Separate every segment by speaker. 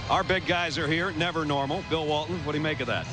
Speaker 1: Our big guys are here. Never normal. Bill Walton, what do you make of that?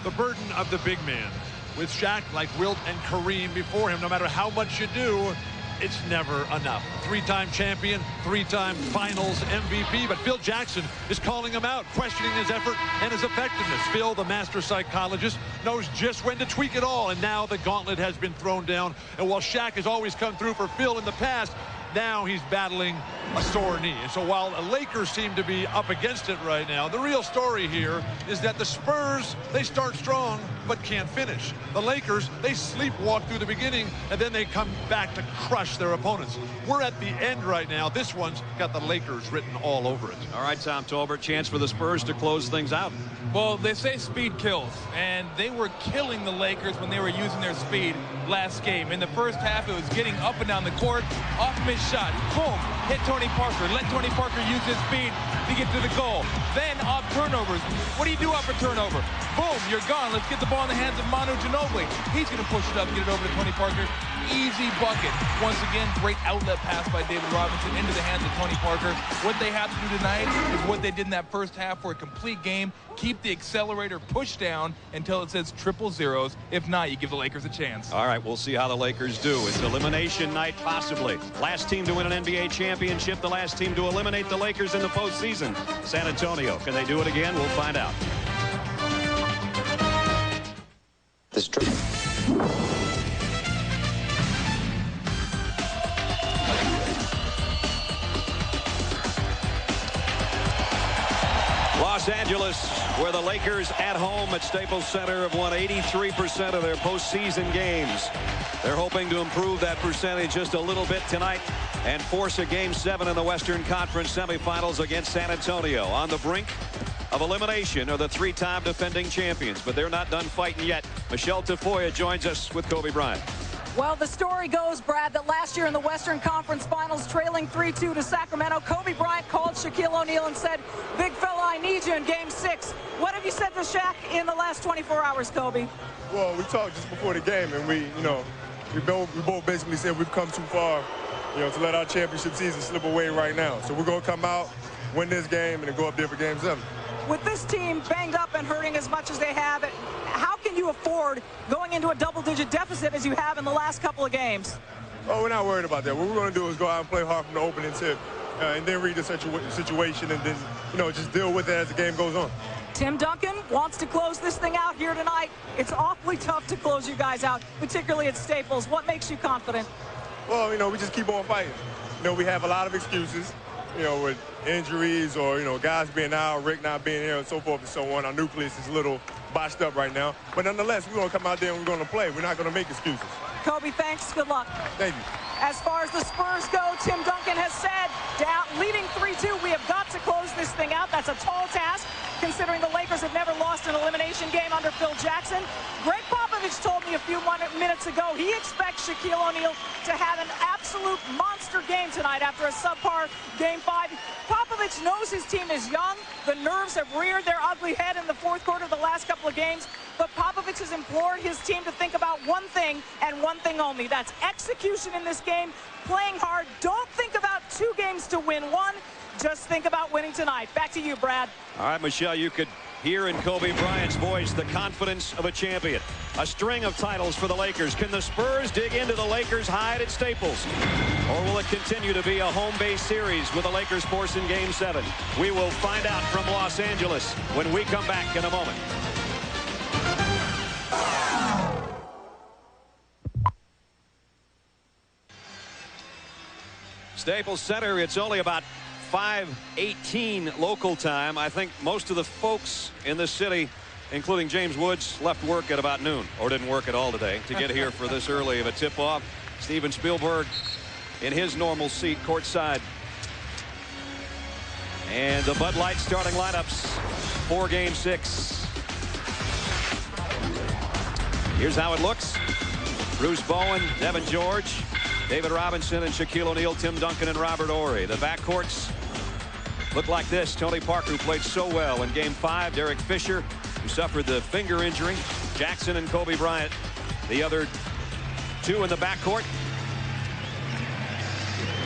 Speaker 2: The burden of the big man. With Shaq, like Wilt and Kareem before him, no matter how much you do, it's never enough. Three-time champion, three-time finals MVP, but Phil Jackson is calling him out, questioning his effort and his effectiveness. Phil, the master psychologist, knows just when to tweak it all, and now the gauntlet has been thrown down. And while Shaq has always come through for Phil in the past, now he's battling a sore knee. And so while the Lakers seem to be up against it right now, the real story here is that the Spurs, they start strong but can't finish. The Lakers, they sleepwalk through the beginning and then they come back to crush their opponents. We're at the end right now. This one's got the Lakers written all over it.
Speaker 1: All right, Tom Tolbert, chance for the Spurs to close things out.
Speaker 3: Well, they say speed kills, and they were killing the Lakers when they were using their speed last game. In the first half, it was getting up and down the court, off mid shot, boom, hit Tony Parker, let Tony Parker use his speed to get to the goal. Then off turnovers. What do you do off a turnover? Boom, you're gone. Let's get the ball in the hands of Manu Ginobili. He's going to push it up, get it over to Tony Parker. Easy bucket. Once again, great outlet pass by David Robinson into the hands of Tony Parker. What they have to do tonight is what they did in that first half for a complete game. Keep the accelerator pushed down until it says triple zeros. If not, you give the Lakers a chance.
Speaker 1: All right, we'll see how the Lakers do. It's elimination night, possibly. Last team to win an NBA championship, the last team to eliminate the Lakers in the postseason. San Antonio. Can they do it again? We'll find out.
Speaker 4: This trip.
Speaker 1: Los Angeles, where the Lakers at home at Staples Center have won 83% of their postseason games. They're hoping to improve that percentage just a little bit tonight and force a Game 7 in the Western Conference semifinals against San Antonio. On the brink of elimination are the three-time defending champions, but they're not done fighting yet. Michelle Tafoya joins us with Kobe Bryant.
Speaker 5: Well, the story goes, Brad, that last year in the Western Conference Finals, trailing 3-2 to Sacramento, Kobe Bryant called Shaquille O'Neal and said, "Big fella, I need you in Game 6. What have you said to Shaq in the last 24 hours, Kobe?
Speaker 6: Well, we talked just before the game, and we both basically said we've come too far, to let our championship season slip away right now. So we're going to come out, win this game, and then go up there for Game 7.
Speaker 5: With this team banged up and hurting as much as they have, how can you afford going into a double-digit deficit as you have in the last couple of games?
Speaker 6: Oh, we're not worried about that. What we're going to do is go out and play hard from the opening tip, and then read the situation, and then, just deal with it as the game goes on.
Speaker 5: Tim Duncan wants to close this thing out here tonight. It's awfully tough to close you guys out, particularly at Staples. What makes you confident?
Speaker 6: Well, we just keep on fighting. We have a lot of excuses, with injuries or, guys being out, Rick not being here, and so forth and so on. Our nucleus is a little botched up right now. But nonetheless, we're going to come out there and we're going to play. We're not going to make excuses.
Speaker 5: Kobe, thanks. Good luck.
Speaker 6: Thank you.
Speaker 5: As far as the Spurs go, Tim Duncan has said, leading 3-2, we have got to close this thing out. That's a tall task, considering the Lakers have never lost an elimination game under Phil Jackson. Greg Popovich told me a few minutes ago he expects Shaquille O'Neal to have an absolute monster game tonight after a subpar Game 5. Popovich knows his team is young. The nerves have reared their ugly head in the fourth quarter of the last couple of games. But Popovich has implored his team to think about one thing and one thing only. That's execution in this game, playing hard. Don't think about 2 games to win one. Just think about winning tonight. Back to you, Brad.
Speaker 1: All right, Michelle, you could hear in Kobe Bryant's voice the confidence of a champion. A string of titles for the Lakers. Can the Spurs dig into the Lakers' hide at Staples? Or will it continue to be a home-based series with the Lakers forcing Game 7? We will find out from Los Angeles when we come back in a moment. Staples Center, it's only about 5:18 local time. I think most of the folks in the city, including James Woods, left work at about noon, or didn't work at all today, to get here for this early of a tip-off. Steven Spielberg in his normal seat courtside. And the Bud Light starting lineups for Game 6. Here's how it looks. Bruce Bowen, Devin George, David Robinson and Shaquille O'Neal, Tim Duncan and Robert Horry. The backcourts look like this. Tony Parker, who played so well in Game 5. Derek Fisher, who suffered the finger injury. Jackson and Kobe Bryant, the other two in the backcourt.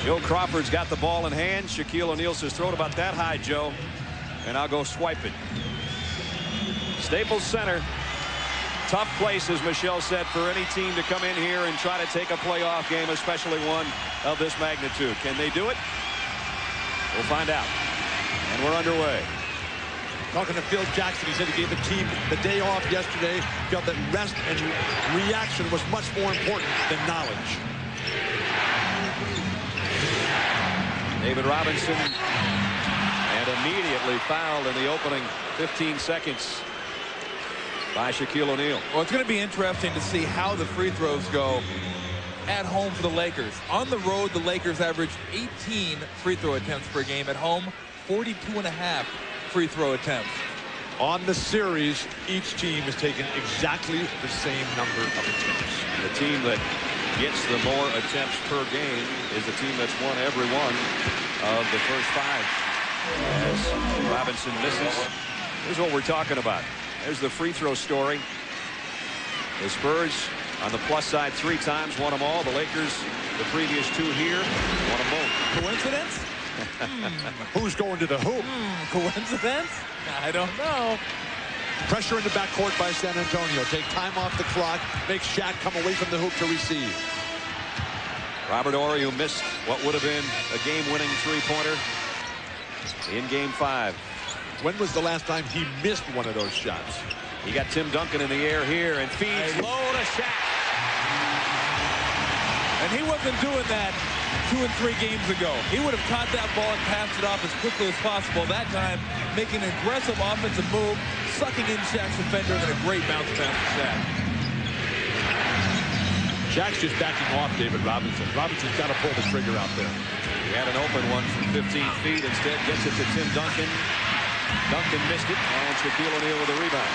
Speaker 1: Joe Crawford's got the ball in hand. Shaquille O'Neal says, throw it about that high, Joe. and I'll go swipe it. Staples Center, tough place, as Michelle said, for any team to come in here and try to take a playoff game, especially one of this magnitude. Can they do it? We'll find out. And we're underway.
Speaker 2: Talking to Phil Jackson, he said he gave the team the day off yesterday, felt that rest and reaction was much more important than knowledge.
Speaker 1: David Robinson, and immediately fouled in the opening 15 seconds by Shaquille O'Neal.
Speaker 3: Well, it's going to be interesting to see how the free throws go at home for the Lakers. On the road, the Lakers averaged 18 free throw attempts per game. At home, 42.5 free throw attempts.
Speaker 2: On the series, each team has taken exactly the same number of attempts.
Speaker 1: The team that gets the more attempts per game is the team that's won every one of the first 5. As Robinson misses, here's what we're talking about. There's the free throw story. The Spurs on the plus side 3 times, won them all. The Lakers, the previous 2 here, won them both.
Speaker 3: Coincidence?
Speaker 2: Who's going to the hoop?
Speaker 3: Coincidence? I don't know.
Speaker 2: Pressure in the backcourt by San Antonio. Take time off the clock. Make Shaq come away from the hoop to receive.
Speaker 1: Robert Horry, who missed what would have been a game-winning 3-pointer in Game 5.
Speaker 2: When was the last time he missed one of those shots?
Speaker 1: He got Tim Duncan in the air here and feeds low to Shaq.
Speaker 3: And he wasn't doing that 2 and 3 games ago. He would have caught that ball and passed it off as quickly as possible. That time, making an aggressive offensive move, sucking in Shaq's defender, and a great bounce pass to Shaq.
Speaker 2: Shaq's just backing off David Robinson. Robinson's got to pull the trigger out there.
Speaker 1: He had an open one from 15 feet. Instead, gets it to Tim Duncan. Duncan missed it, and Shaquille O'Neal with a rebound.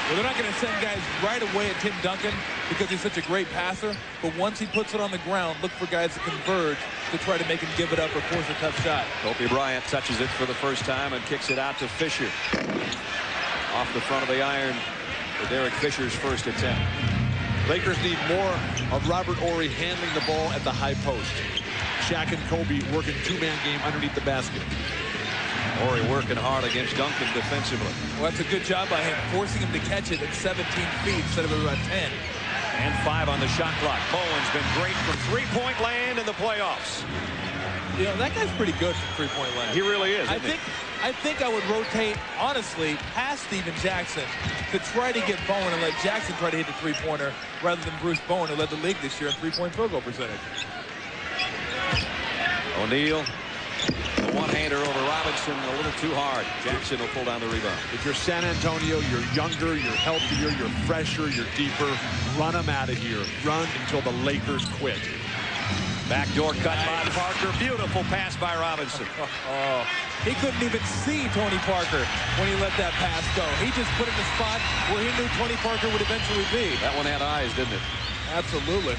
Speaker 3: Well, they're not going to send guys right away at Tim Duncan because he's such a great passer. But once he puts it on the ground, look for guys to converge to try to make him give it up or force a tough shot.
Speaker 1: Kobe Bryant touches it for the first time and kicks it out to Fisher. Off the front of the iron for Derek Fisher's first attempt.
Speaker 2: Lakers need more of Robert Horry handling the ball at the high post. Shaq and Kobe working 2-man game underneath the basket.
Speaker 1: Horry working hard against Duncan defensively.
Speaker 3: Well, that's a good job by him, forcing him to catch it at 17 feet instead of about 10.
Speaker 1: And 5 on the shot clock. Bowen's been great from 3-point land in the playoffs.
Speaker 3: You know, that guy's pretty good from 3-point land.
Speaker 1: He really is.
Speaker 3: I think I would rotate, honestly, past Steven Jackson to try to get Bowen and let Jackson try to hit the 3-pointer rather than Bruce Bowen, who led the league this year in 3-point field goal percentage.
Speaker 1: O'Neal. The one-hander over Robinson, a little too hard. Jackson will pull down the rebound.
Speaker 2: If you're San Antonio, you're younger, you're healthier, you're fresher, you're deeper. Run them out of here. Run until the Lakers quit.
Speaker 1: Backdoor cut by Parker. Beautiful pass by Robinson.
Speaker 3: He couldn't even see Tony Parker when he let that pass go. He just put it in the spot where he knew Tony Parker would eventually be.
Speaker 1: That one had eyes, didn't it?
Speaker 3: Absolutely.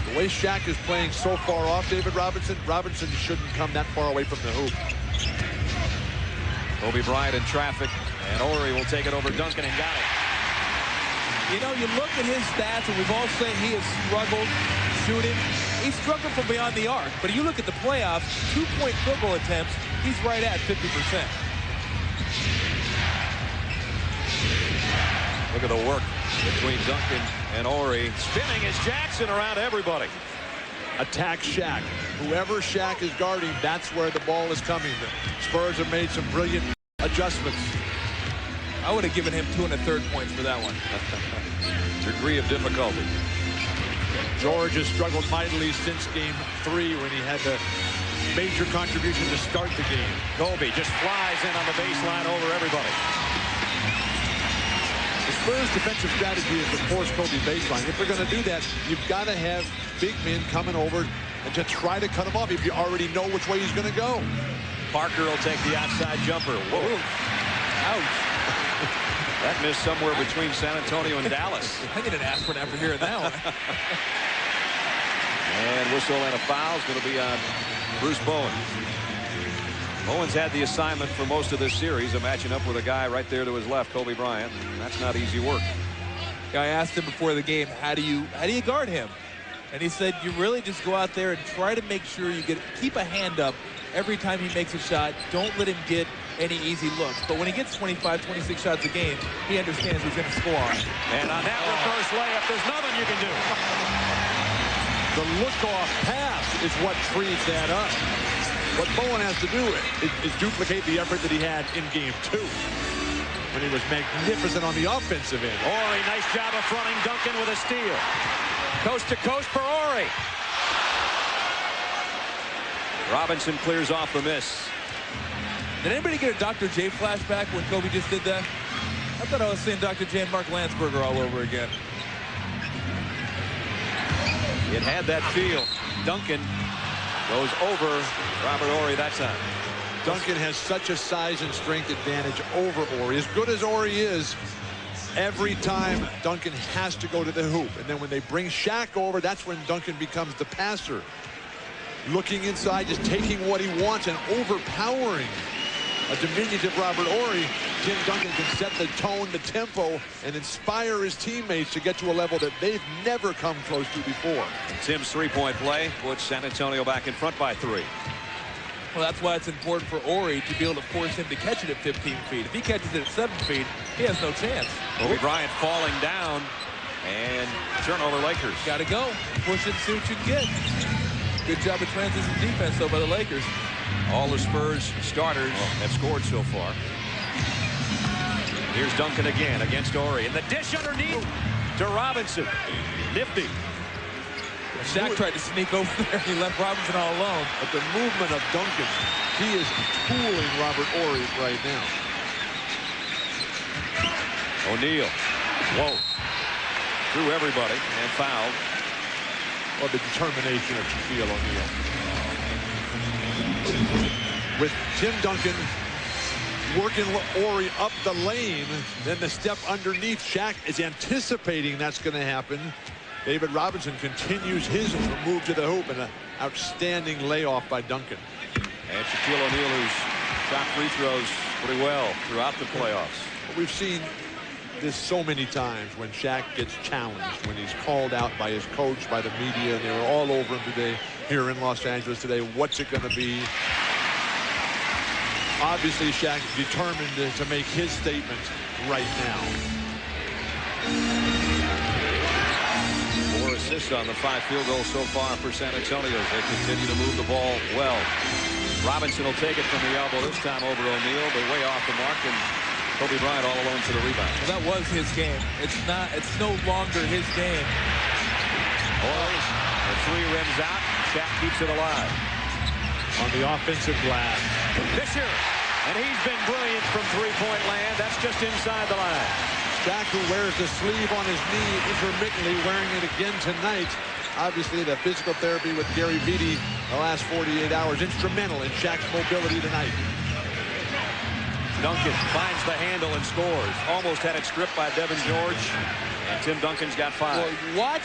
Speaker 2: The way Shaq is playing so far off David Robinson, Robinson shouldn't come that far away from the hoop.
Speaker 1: Kobe Bryant in traffic, and Horry will take it over Duncan and got it.
Speaker 3: You know, you look at his stats, and we've all said he has struggled shooting. He struggled from beyond the arc, but you look at the playoffs, 2-point field goal attempts, he's right at 50%.
Speaker 1: Look at the work between Duncan and Horry. Spinning is Jackson around everybody.
Speaker 2: Attack Shaq. Whoever Shaq is guarding, that's where the ball is coming. The Spurs have made some brilliant adjustments.
Speaker 3: I would have given him 2 1/3 points for that one.
Speaker 1: Degree of difficulty.
Speaker 2: George has struggled mightily since Game 3 when he had the major contribution to start the game.
Speaker 1: Kobe just flies in on the baseline over everybody.
Speaker 2: The Spurs' defensive strategy is to force Kobe baseline. If they're going to do that, you've got to have big men coming over and to try to cut him off if you already know which way he's going to go.
Speaker 1: Parker will take the outside jumper. Whoa.
Speaker 3: Ouch.
Speaker 1: That missed somewhere between San Antonio and Dallas.
Speaker 3: I need an aspirin after hearing that one.
Speaker 1: And whistle and a foul is going to be on Bruce Bowen. Bowen's had the assignment for most of this series of matching up with a guy right there to his left, Kobe Bryant. That's not easy work.
Speaker 3: I asked him before the game, how do you guard him? And he said, you really just go out there and try to make sure you keep a hand up every time he makes a shot. Don't let him get any easy looks. But when he gets 25, 26 shots a game, he understands who's going to score on.
Speaker 1: And on that reverse layup, there's nothing you can do.
Speaker 2: The look-off pass is what frees that up. What Bowen has to do is duplicate the effort that he had in Game 2 when he was magnificent on the offensive end.
Speaker 1: Horry, nice job of fronting Duncan with a steal. Coast to coast for Horry. Robinson clears off the miss.
Speaker 3: Did anybody get a Dr. J flashback when Kobe just did that? I thought I was seeing Dr. J and Mark Landsberger all over again.
Speaker 1: It had that feel. Duncan goes over Robert Horry that time.
Speaker 2: Duncan has such a size and strength advantage over Horry. As good as Horry is, every time Duncan has to go to the hoop. And then when they bring Shaq over, that's when Duncan becomes the passer. Looking inside, just taking what he wants and overpowering a diminutive Robert Horry. Tim Duncan can set the tone, the tempo, and inspire his teammates to get to a level that they've never come close to before.
Speaker 1: Tim's three-point play puts San Antonio back in front by 3.
Speaker 3: Well, that's why it's important for Horry to be able to force him to catch it at 15 feet. If he catches it at 7 feet, he has no chance.
Speaker 1: Kobe Bryant falling down, and turnover Lakers.
Speaker 3: Got to go. Push it and see what you can get. Good job of transition defense, though, by the Lakers.
Speaker 1: All the Spurs starters have scored so far. Here's Duncan again against Horry. And the dish underneath to Robinson. Nifty.
Speaker 3: Shaq tried to sneak over there. He left Robinson all alone.
Speaker 2: But the movement of Duncan, he is tooling Robert Horry right now.
Speaker 1: O'Neal. Whoa. Through everybody and fouled.
Speaker 2: Well, the determination of Shaquille O'Neal. With Tim Duncan working Horry up the lane, then the step underneath. Shaq is anticipating that's going to happen. David Robinson continues his move to the hoop, and an outstanding layoff by Duncan.
Speaker 1: And Shaquille O'Neal, who's shot free throws pretty well throughout the playoffs.
Speaker 2: We've seen this so many times when Shaq gets challenged, when he's called out by his coach, by the media, and they were all over him today here in Los Angeles today. What's it going to be? Obviously, Shaq is determined to make his statement right now.
Speaker 1: 4 assists on the 5 field goals so far for San Antonio as they continue to move the ball well. Robinson will take it from the elbow this time over O'Neal, but way off the mark, and Kobe Bryant all alone for the rebound.
Speaker 3: Well, that was his game. It's no longer his game.
Speaker 1: Horry, the 3 rims out. Shaq keeps it alive.
Speaker 2: On the offensive glass.
Speaker 1: Fisher, and he's been brilliant from three-point land. That's just inside the line.
Speaker 2: Shaq, who wears the sleeve on his knee intermittently, wearing it again tonight. Obviously, the physical therapy with Gary Vitti the last 48 hours, instrumental in Shaq's mobility tonight.
Speaker 1: Duncan finds the handle and scores. Almost had it stripped by Devin George. And Tim Duncan's got 5.
Speaker 3: Well,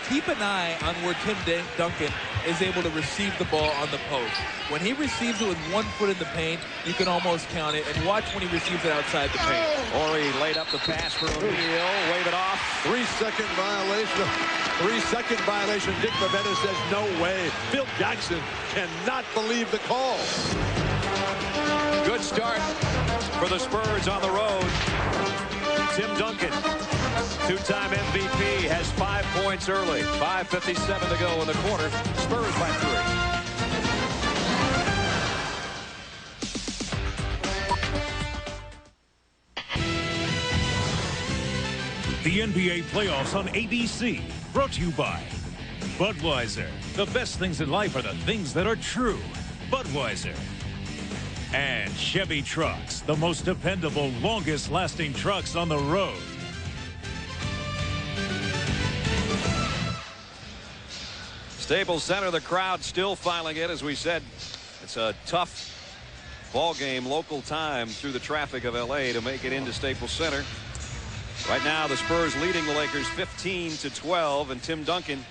Speaker 3: keep an eye on where Tim Duncan is able to receive the ball on the post. When he receives it with 1 foot in the paint, you can almost count it. And watch when he receives it outside the paint.
Speaker 1: Horry laid up the pass for O'Neal. Wave it off.
Speaker 2: 3-second violation. 3-second violation. Dick Bavetta says no way. Phil Jackson cannot believe the call.
Speaker 1: Good start for the Spurs on the road. Tim Duncan, 2-time MVP, has 5 points early. 5:57 to go in the quarter. Spurs by
Speaker 7: 3. The NBA playoffs on ABC, brought to you by Budweiser. The best things in life are the things that are true. Budweiser. And Chevy Trucks, the most dependable, longest-lasting trucks on the road.
Speaker 1: Staples Center, the crowd still filing in. As we said, it's a tough ball game, local time through the traffic of L.A. to make it into Staples Center. Right now, the Spurs leading the Lakers 15-12, and Tim Duncan,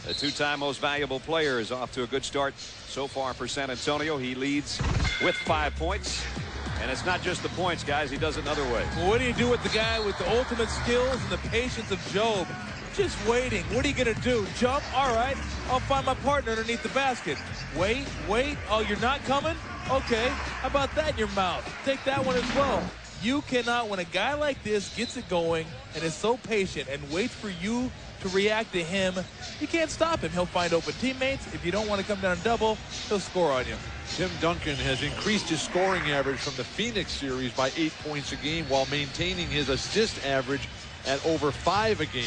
Speaker 1: the 2-time most valuable player, is off to a good start so far for San Antonio. He leads with 5 points. And it's not just the points, guys. He does it another way.
Speaker 3: Well, what do you do with the guy with the ultimate skills and the patience of Job? Just waiting. What are you going to do? Jump? All right. I'll find my partner underneath the basket. Wait. Oh, you're not coming? Okay, how about that in your mouth? Take that one as well. You cannot, when a guy like this gets it going and is so patient and waits for you to react to him, you can't stop him. He'll find open teammates. If you don't want to come down and double, he'll score on you.
Speaker 2: Tim Duncan has increased his scoring average from the Phoenix series by 8 points a game while maintaining his assist average at over 5 a game.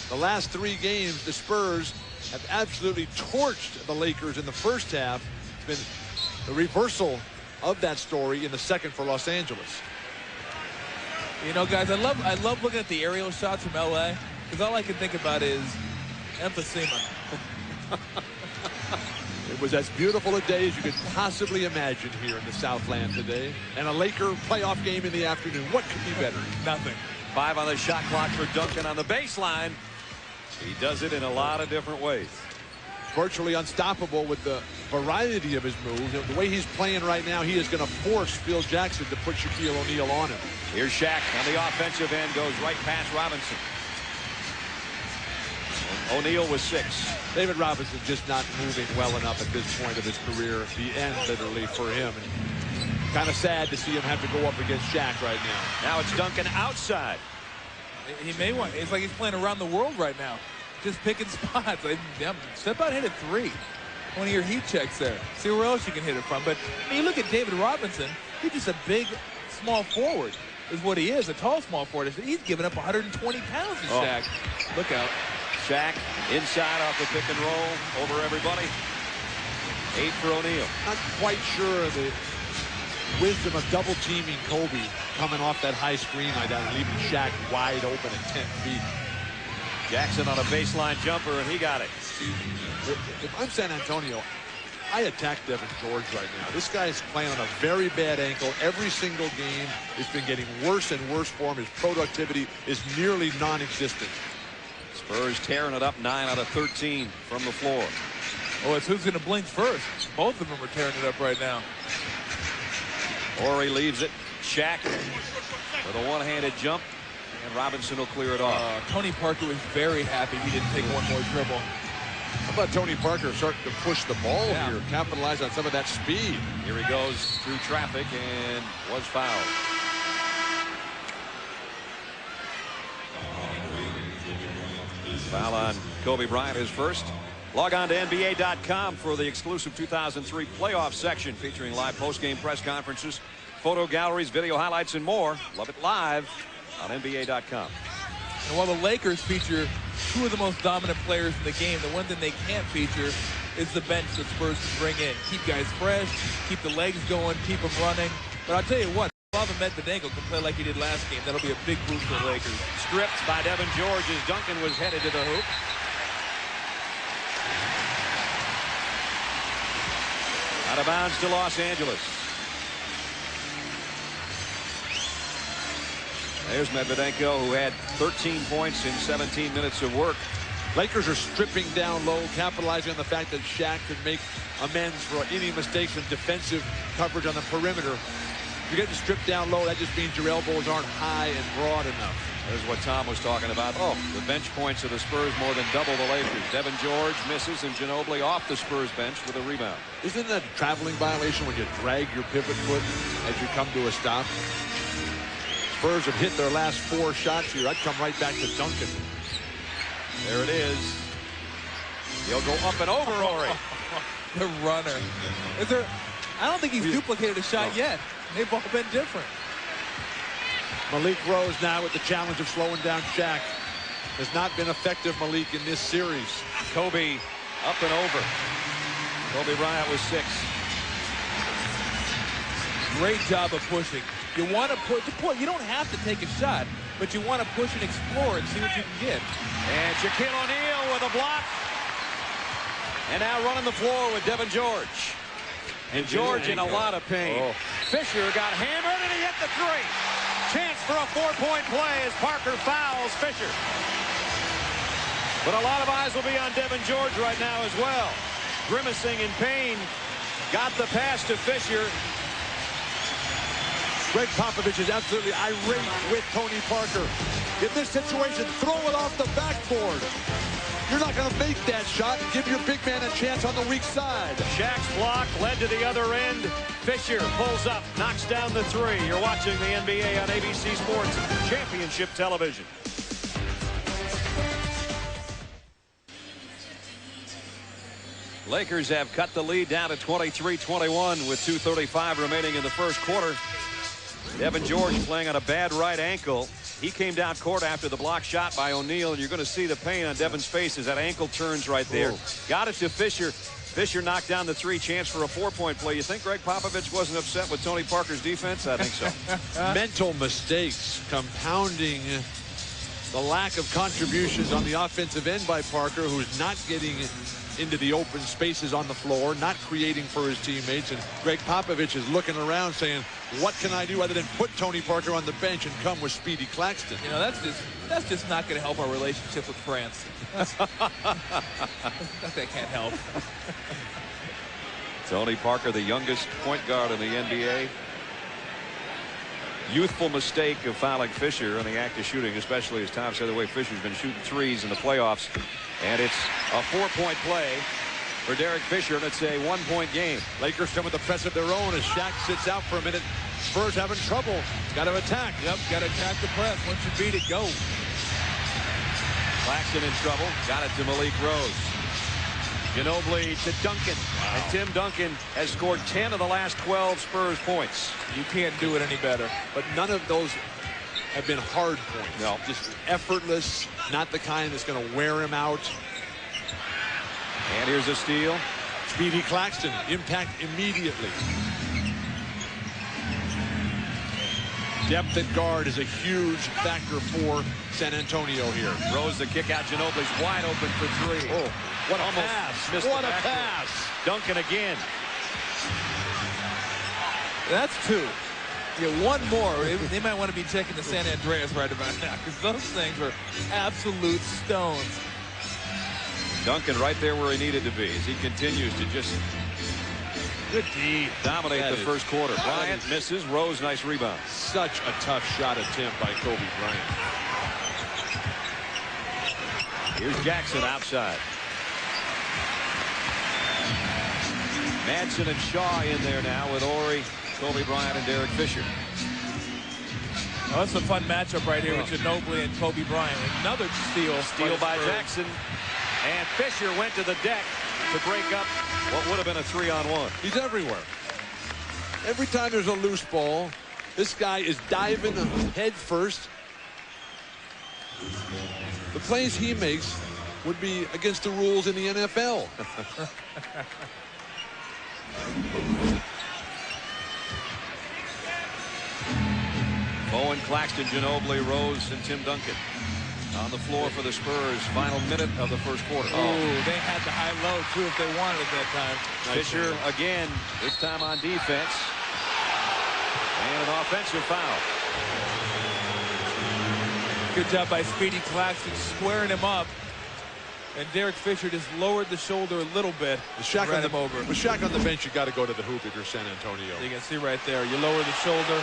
Speaker 2: The last 3 games, the Spurs have absolutely torched the Lakers in the first half. It's been the reversal of that story in the second for Los Angeles.
Speaker 3: You know, guys, I love looking at the aerial shots from LA, because all I can think about is emphysema.
Speaker 2: It was as beautiful a day as you could possibly imagine here in the Southland today. And a Laker playoff game in the afternoon. What could be better?
Speaker 3: Nothing.
Speaker 1: 5 on the shot clock for Duncan on the baseline. He does it in a lot of different ways.
Speaker 2: Virtually unstoppable with the variety of his moves. The way he's playing right now, he is going to force Phil Jackson to put Shaquille O'Neal on him.
Speaker 1: Here's Shaq on the offensive end, goes right past Robinson. O'Neal was 6.
Speaker 2: David Robinson just not moving well enough at this point of his career. The end, literally, for him. And kind of sad to see him have to go up against Shaq right now.
Speaker 1: Now it's Duncan outside.
Speaker 3: He may want. It's like he's playing around the world right now, just picking spots. Step out, hit a 3. One of your heat checks there. See where else you can hit it from. But I mean, you look at David Robinson. He's just a big, small forward. Is what he is. A tall, small forward. He's giving up 120 pounds to Shaq. Look out.
Speaker 1: Shaq inside off the pick and roll over everybody. 8 for O'Neal.
Speaker 2: Not quite sure the wisdom of double teaming Kobe coming off that high screen like that and leaving Shaq wide open at 10 feet.
Speaker 1: Jackson on a baseline jumper, and he got it.
Speaker 2: If I'm San Antonio, I attack Devin George right now. This guy is playing on a very bad ankle. Every single game, it's been getting worse and worse for him. His productivity is nearly non-existent.
Speaker 1: Spurs tearing it up, 9 out of 13 from the floor.
Speaker 3: Oh, it's who's going to blink first. Both of them are tearing it up right now.
Speaker 1: Horry leaves it. Shaq with a one-handed jump, and Robinson will clear it off.
Speaker 3: Tony Parker was very happy he didn't take one more dribble.
Speaker 2: How about Tony Parker starting to push the ball here, capitalize on some of that speed.
Speaker 1: Here he goes through traffic and was fouled. Foul on Kobe Bryant, his first. Log on to NBA.com for the exclusive 2003 playoff section featuring live post-game press conferences, photo galleries, video highlights, and more. Love it live on NBA.com.
Speaker 3: And while the Lakers feature 2 of the most dominant players in the game, the one thing they can't feature is the bench that Spurs can bring in. Keep guys fresh, keep the legs going, keep them running. But I'll tell you what, Slava Medvedenko can play like he did last game. That'll be a big boost for the Lakers.
Speaker 1: Stripped by Devin George as Duncan was headed to the hoop. Out of bounds to Los Angeles. There's Medvedenko, who had 13 points in 17 minutes of work.
Speaker 2: Lakers are stripping down low, capitalizing on the fact that Shaq could make amends for any mistakes in defensive coverage on the perimeter. If you get to strip down low, that just means your elbows aren't high and broad enough.
Speaker 1: There's what Tom was talking about. The bench points of the Spurs more than double the Lakers. Devin George misses, and Ginobili off the Spurs bench with a rebound.
Speaker 2: Isn't that a traveling violation when you drag your pivot foot as you come to a stop? Spurs have hit their last 4 shots here. I'd come right back to Duncan.
Speaker 1: There it is. He'll go up and over Horry.
Speaker 3: The runner. I don't think he's duplicated a shot yet. They've all been different.
Speaker 2: Malik Rose now with the challenge of slowing down Shaq. Has not been effective, Malik, in this series.
Speaker 1: Kobe up and over. Kobe Bryant was 6.
Speaker 3: Great job of pushing. You want to push. You don't have to take a shot, but you want to push and explore and see what you can get.
Speaker 1: And Shaquille O'Neal with a block. And now running the floor with Devin George. And George in a lot of pain. Fisher got hammered, and he hit the 3. Chance for a 4-point play as Parker fouls Fisher. But a lot of eyes will be on Devin George right now as well. Grimacing in pain. Got the pass to Fisher.
Speaker 2: Greg Popovich is absolutely irate with Tony Parker. In this situation, throw it off the backboard. You're not going to make that shot and give your big man a chance on the weak side.
Speaker 1: Shaq's block led to the other end. Fisher pulls up, knocks down the three. You're watching the NBA on ABC Sports Championship Television. Lakers have cut the lead down to 23-21 with 2:35 remaining in the first quarter. Devin George playing on a bad right ankle. He came down court after the block shot by O'Neal, and you're going to see the pain on Devin's face as that ankle turns right there.
Speaker 2: Whoa.
Speaker 1: Got it to Fisher. Fisher knocked down the three, chance for a 4-point play. You think Greg Popovich wasn't upset with Tony Parker's defense? I think so.
Speaker 2: Mental mistakes compounding the lack of contributions on the offensive end by Parker, who's not getting into the open spaces on the floor, not creating for his teammates. And Greg Popovich is looking around saying, what can I do other than put Tony Parker on the bench and come with Speedy Claxton?
Speaker 3: You know, that's just not going to help our relationship with France. That can't help.
Speaker 1: Tony Parker, the youngest point guard in the NBA. Youthful mistake of fouling Fisher in the act of shooting, especially as Tom said, the way Fisher's been shooting threes in the playoffs. And it's a 4-point play for Derek Fisher, and it's a 1-point game.
Speaker 2: Lakers come with the press of their own as Shaq sits out for a minute. Spurs having trouble. Got to attack.
Speaker 3: Yep, got to attack the press. Once you beat it, go.
Speaker 1: Claxton in trouble. Got it to Malik Rose. Ginobili to Duncan. Wow. And Tim Duncan has scored 10 of the last 12 Spurs points.
Speaker 3: You can't do it any better.
Speaker 2: But none of those have been hard points.
Speaker 1: No.
Speaker 2: Just effortless, not the kind that's going to wear him out.
Speaker 1: And here's a steal.
Speaker 2: Speedy Claxton, impact immediately. Depth at guard is a huge factor for San Antonio here.
Speaker 1: Rose the kick out. Ginobili's wide open for three.
Speaker 2: Oh, what a
Speaker 1: Almost
Speaker 2: pass.
Speaker 1: missed
Speaker 2: What
Speaker 1: the
Speaker 2: a
Speaker 1: back
Speaker 2: pass.
Speaker 1: door. Duncan again.
Speaker 3: That's two. You get one more. They might want to be checking the San Andreas right about now, because those things are absolute stones.
Speaker 1: Duncan right there where he needed to be as he continues to just
Speaker 3: Good D.
Speaker 1: dominate the first quarter. Bryant misses. Rose, nice rebound.
Speaker 2: Such a tough shot attempt by Kobe Bryant.
Speaker 1: Here's Jackson outside. Madsen and Shaw in there now with Horry, Kobe Bryant, and Derek Fisher.
Speaker 3: Oh, that's a fun matchup right here with Ginobili and Kobe Bryant. Another steal.
Speaker 1: Steal by Jackson. And Fisher went to the deck to break up what would have been a 3-on-1.
Speaker 2: He's everywhere. Every time there's a loose ball, this guy is diving head first. The plays he makes would be against the rules in the NFL.
Speaker 1: Bowen, Claxton, Ginobili, Rose, and Tim Duncan on the floor for the Spurs. Final minute of the first quarter.
Speaker 3: Oh, they had the high-low, too, if they wanted it that time.
Speaker 1: Fisher again, this time on defense. And an offensive foul.
Speaker 3: Good job by Speedy Claxton squaring him up. And Derek Fisher just lowered the shoulder a little bit.
Speaker 2: With Shaq on the bench, you got to go to the hoop if you're San Antonio.
Speaker 3: You can see right there. You lower the shoulder.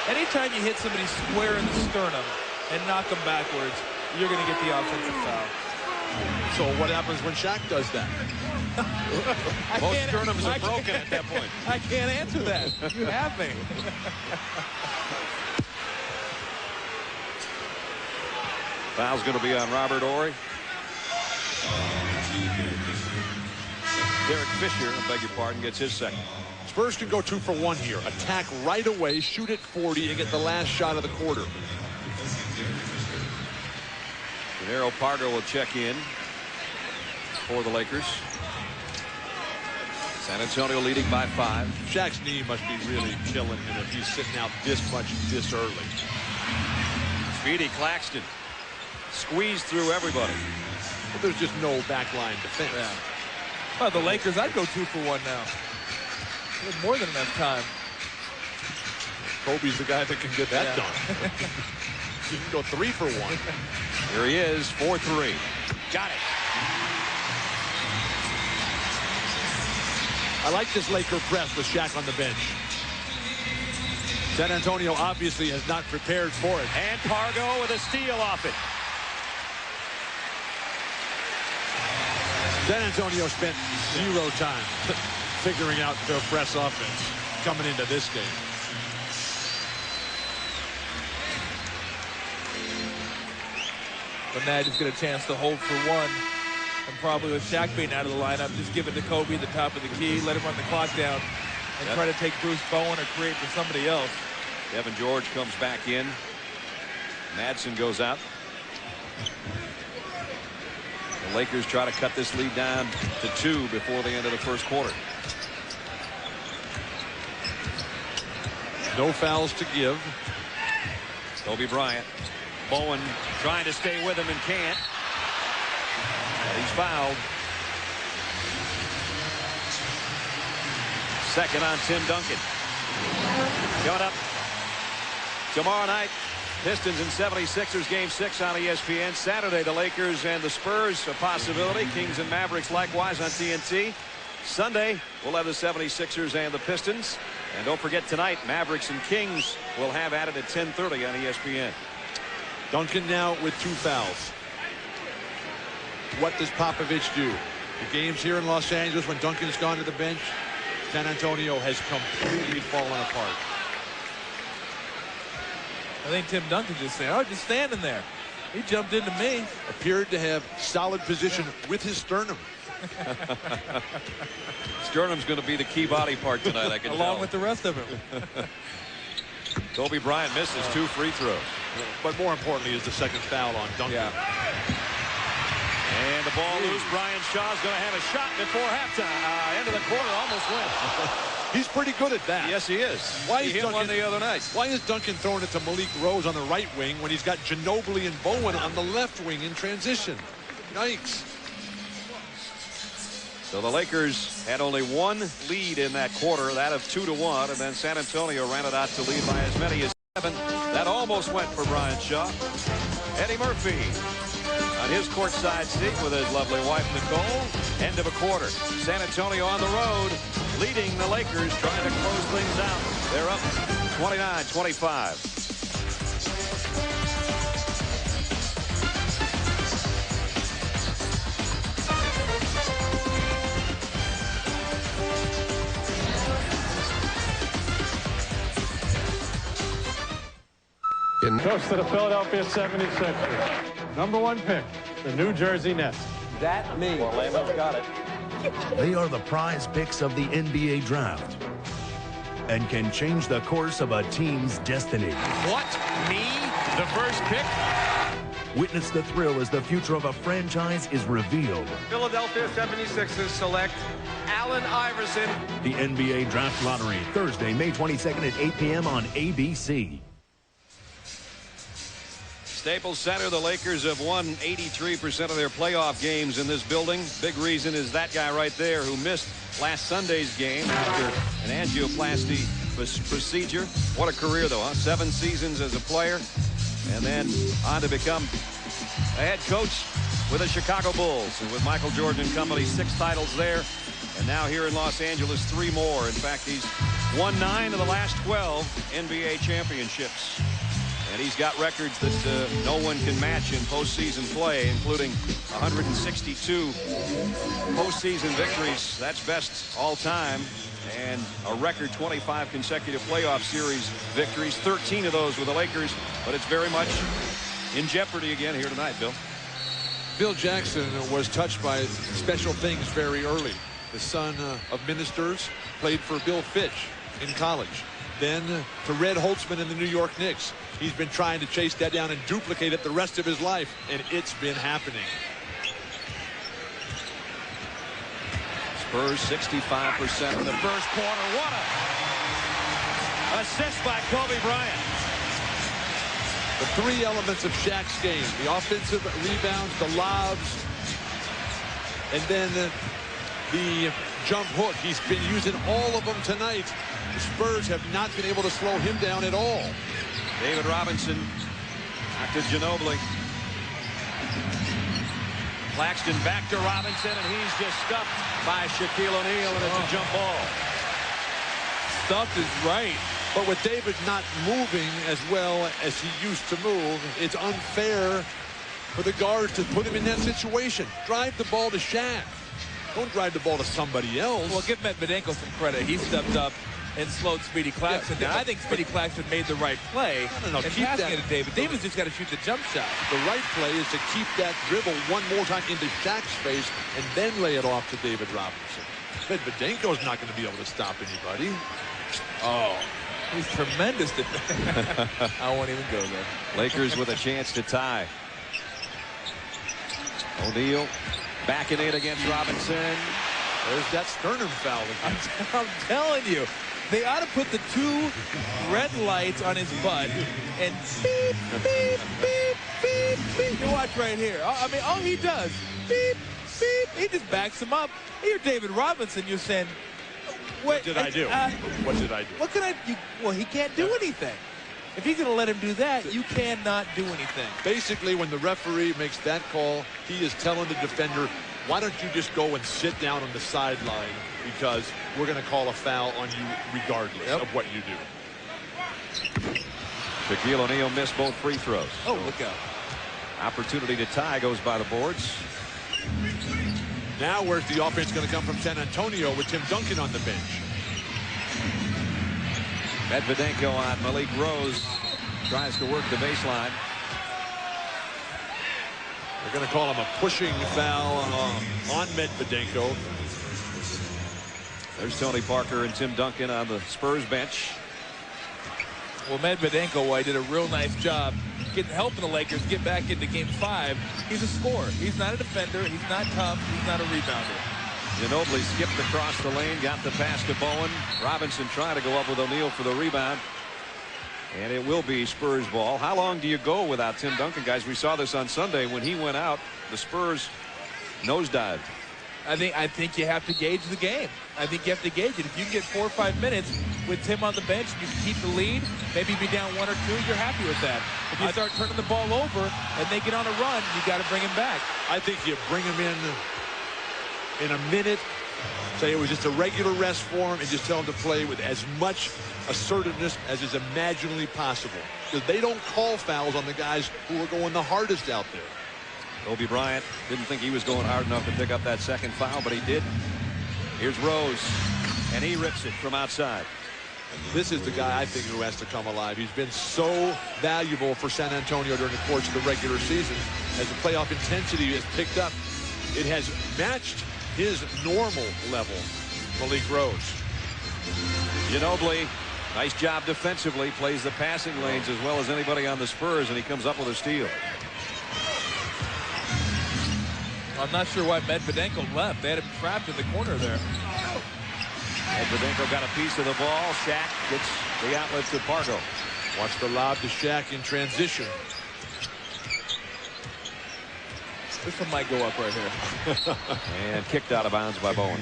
Speaker 3: Anytime you hit somebody square in the sternum and knock them backwards, you're going to get the offensive foul.
Speaker 2: So what happens when Shaq does that?
Speaker 1: Most sternums are broken at that point.
Speaker 3: I can't answer that. You have me.
Speaker 1: Foul's going to be on Robert Horry. Derek Fisher, I beg your pardon, gets his second.
Speaker 2: Spurs can go 2 for 1 here. Attack right away, shoot at 40, and get the last shot of the quarter.
Speaker 1: Gennaro Pargo will check in for the Lakers. San Antonio leading by 5.
Speaker 2: Shaq's knee must be really killing him if he's sitting out this much this early.
Speaker 1: Speedy Claxton squeezed through everybody.
Speaker 2: But there's just no backline defense.
Speaker 3: Yeah. Well, the Lakers, I'd go 2 for 1 now. There's more than enough time.
Speaker 2: Kobe's the guy that can get that done. You can go 3 for 1.
Speaker 1: Here he is, 4-3. Got it.
Speaker 2: I like this Laker press with Shaq on the bench. San Antonio obviously has not prepared for it.
Speaker 1: And Pargo with a steal off it.
Speaker 2: San Antonio spent 0 time figuring out their press offense coming into this game.
Speaker 3: But now just get a chance to hold for one. And probably with Shaq being out of the lineup, just give it to Kobe at the top of the key, let him run the clock down, and try to take Bruce Bowen or create for somebody else.
Speaker 1: Evan George comes back in. Madsen goes out. The Lakers try to cut this lead down to 2 before the end of the first quarter.
Speaker 2: No fouls to give.
Speaker 1: Kobe Bryant. Bowen trying to stay with him and can't. And he's fouled. Second on Tim Duncan. Coming up tomorrow night, Pistons and 76ers game 6 on ESPN. Saturday, the Lakers and the Spurs a possibility. Kings and Mavericks likewise on TNT. Sunday, we'll have the 76ers and the Pistons. And don't forget tonight, Mavericks and Kings will have at it at 10:30 on ESPN.
Speaker 2: Duncan now with 2 fouls. What does Popovich do? The games here in Los Angeles when Duncan's gone to the bench, San Antonio has completely fallen apart.
Speaker 3: I think Tim Duncan just saying, oh, just standing there. He jumped into me.
Speaker 2: Appeared to have solid position with his sternum.
Speaker 1: Sternum's going to be the key body part tonight, I can tell.
Speaker 3: Along with the rest of him.
Speaker 1: Kobe Bryant misses 2 free throws.
Speaker 2: But more importantly is the second foul on Duncan.
Speaker 1: Yeah. And the ball loose. Brian Shaw's going to have a shot before halftime. End of the quarter, almost went.
Speaker 2: He's pretty good at that.
Speaker 1: Yes, he is.
Speaker 2: Why
Speaker 1: he
Speaker 2: is
Speaker 1: hit
Speaker 2: Duncan,
Speaker 1: one the other night.
Speaker 2: Why is Duncan throwing it to Malik Rose on the right wing when he's got Ginobili and Bowen on the left wing in transition? Yikes.
Speaker 1: So the Lakers had only 1 lead in that quarter, that of 2-1, and then San Antonio ran it out to lead by as many as 7. That almost went for Brian Shaw. Eddie Murphy on his courtside seat with his lovely wife Nicole. End of a quarter. San Antonio on the road, leading the Lakers, trying to close things out. They're up 29-25.
Speaker 8: Goes to the Philadelphia 76ers. #1 pick, the New Jersey Nets.
Speaker 9: That means
Speaker 1: Orlando's got it.
Speaker 10: They are the prize picks of the NBA draft and can change the course of a team's destiny.
Speaker 1: What? Me? The first pick?
Speaker 10: Witness the thrill as the future of a franchise is revealed.
Speaker 9: Philadelphia 76ers select Allen Iverson.
Speaker 10: The NBA Draft Lottery, Thursday, May 22nd at 8 p.m. on ABC.
Speaker 1: Staples Center, the Lakers have won 83% of their playoff games in this building. Big reason is that guy right there who missed last Sunday's game after an angioplasty procedure. What a career, though, huh? 7 seasons as a player, and then on to become a head coach with the Chicago Bulls. And with Michael Jordan and company, 6 titles there, and now here in Los Angeles, 3 more. In fact, he's won 9 of the last 12 NBA championships. And he's got records that no one can match in postseason play, including 162 postseason victories. That's best all time. And a record 25 consecutive playoff series victories, 13 of those with the Lakers. But it's very much in jeopardy again here tonight, Bill.
Speaker 2: Phil Jackson was touched by special things very early. The son of ministers, played for Bill Fitch in college. Then to Red Holtzman in the New York Knicks. He's been trying to chase that down and duplicate it the rest of his life, and it's been happening.
Speaker 1: Spurs 65% in the first quarter. What a assist by Kobe Bryant.
Speaker 2: The 3 elements of Shaq's game: the offensive rebounds, the lobs, and then the jump hook. He's been using all of them tonight. The Spurs have not been able to slow him down at all.
Speaker 1: David Robinson back to Ginobili. Claxton back to Robinson, and he's just stuffed by Shaquille O'Neal, and it's a jump ball.
Speaker 3: Stuffed is right.
Speaker 2: But with David not moving as well as he used to move, it's unfair for the guards to put him in that situation. Drive the ball to Shaq. Don't drive the ball to somebody else.
Speaker 3: Well, give Medvedenko some credit. He stepped up and slowed Speedy Claxton down. I think Speedy Claxton made the right play
Speaker 2: No,
Speaker 3: and
Speaker 2: keep
Speaker 3: passing
Speaker 2: that.
Speaker 3: it to David. David's just got to shoot the jump shot.
Speaker 2: The right play is to keep that dribble one more time into Shaq's face and then lay it off to David Robinson. Medvedenko's not going to be able to stop anybody.
Speaker 3: Oh, he's tremendous. I won't even go there.
Speaker 1: Lakers with a chance to tie. O'Neal backing in against Robinson.
Speaker 2: There's that sternum foul.
Speaker 3: I'm telling you, they ought to put the 2 red lights on his butt and beep, beep, beep, beep, beep. You watch right here. I mean, all he does, beep, beep. He just backs him up. You're David Robinson. You're saying,
Speaker 2: What did I do? What did I do?
Speaker 3: What can I do? Well, he can't do anything. If he's going to let him do that, you cannot do anything.
Speaker 2: Basically, when the referee makes that call, he is telling the defender, why don't you just go and sit down on the sideline, because we're going to call a foul on you regardless of what you do.
Speaker 1: Shaquille O'Neal missed both free throws.
Speaker 3: Oh, look out.
Speaker 1: Opportunity to tie goes by the boards.
Speaker 2: Now where's the offense going to come from San Antonio with Tim Duncan on the bench?
Speaker 1: Medvedenko on Malik Rose. Tries to work the baseline.
Speaker 2: They're going to call him a pushing foul on Medvedenko.
Speaker 1: There's Tony Parker and Tim Duncan on the Spurs bench.
Speaker 3: Well, Medvedenko did a real nice job helping the Lakers get back into Game 5. He's a scorer. He's not a defender. He's not tough. He's not a rebounder.
Speaker 1: Ginobili skipped across the lane, got the pass to Bowen. Robinson trying to go up with O'Neal for the rebound. And it will be Spurs ball. How long do you go without Tim Duncan, guys? We saw this on Sunday. When he went out, the Spurs nosedived.
Speaker 3: I think you have to gauge the game. I think you have to gauge it. If you can get 4 or 5 minutes with Tim on the bench, you can keep the lead, maybe be down 1 or 2, you're happy with that. If you start turning the ball over and they get on a run, you got to bring him back.
Speaker 2: I think you bring him in a minute, say it was just a regular rest for him, and just tell him to play with as much assertiveness as is imaginably possible. Because they don't call fouls on the guys who are going the hardest out there.
Speaker 1: Kobe Bryant didn't think he was going hard enough to pick up that second foul, but he did. Here's Rose, and he rips it from outside.
Speaker 2: This is the guy I think who has to come alive. He's been so valuable for San Antonio during the course of the regular season. As the playoff intensity has picked up, it has matched his normal level. Malik Rose.
Speaker 1: Ginobili, nice job defensively, plays the passing lanes as well as anybody on the Spurs, and he comes up with a steal.
Speaker 3: I'm not sure why Medvedenko left. They had him trapped in the corner there.
Speaker 1: Medvedenko got a piece of the ball. Shaq gets the outlet to Pargo.
Speaker 2: Watch the lob to Shaq in transition.
Speaker 3: This one might go up right here.
Speaker 1: And kicked out of bounds by Bowen.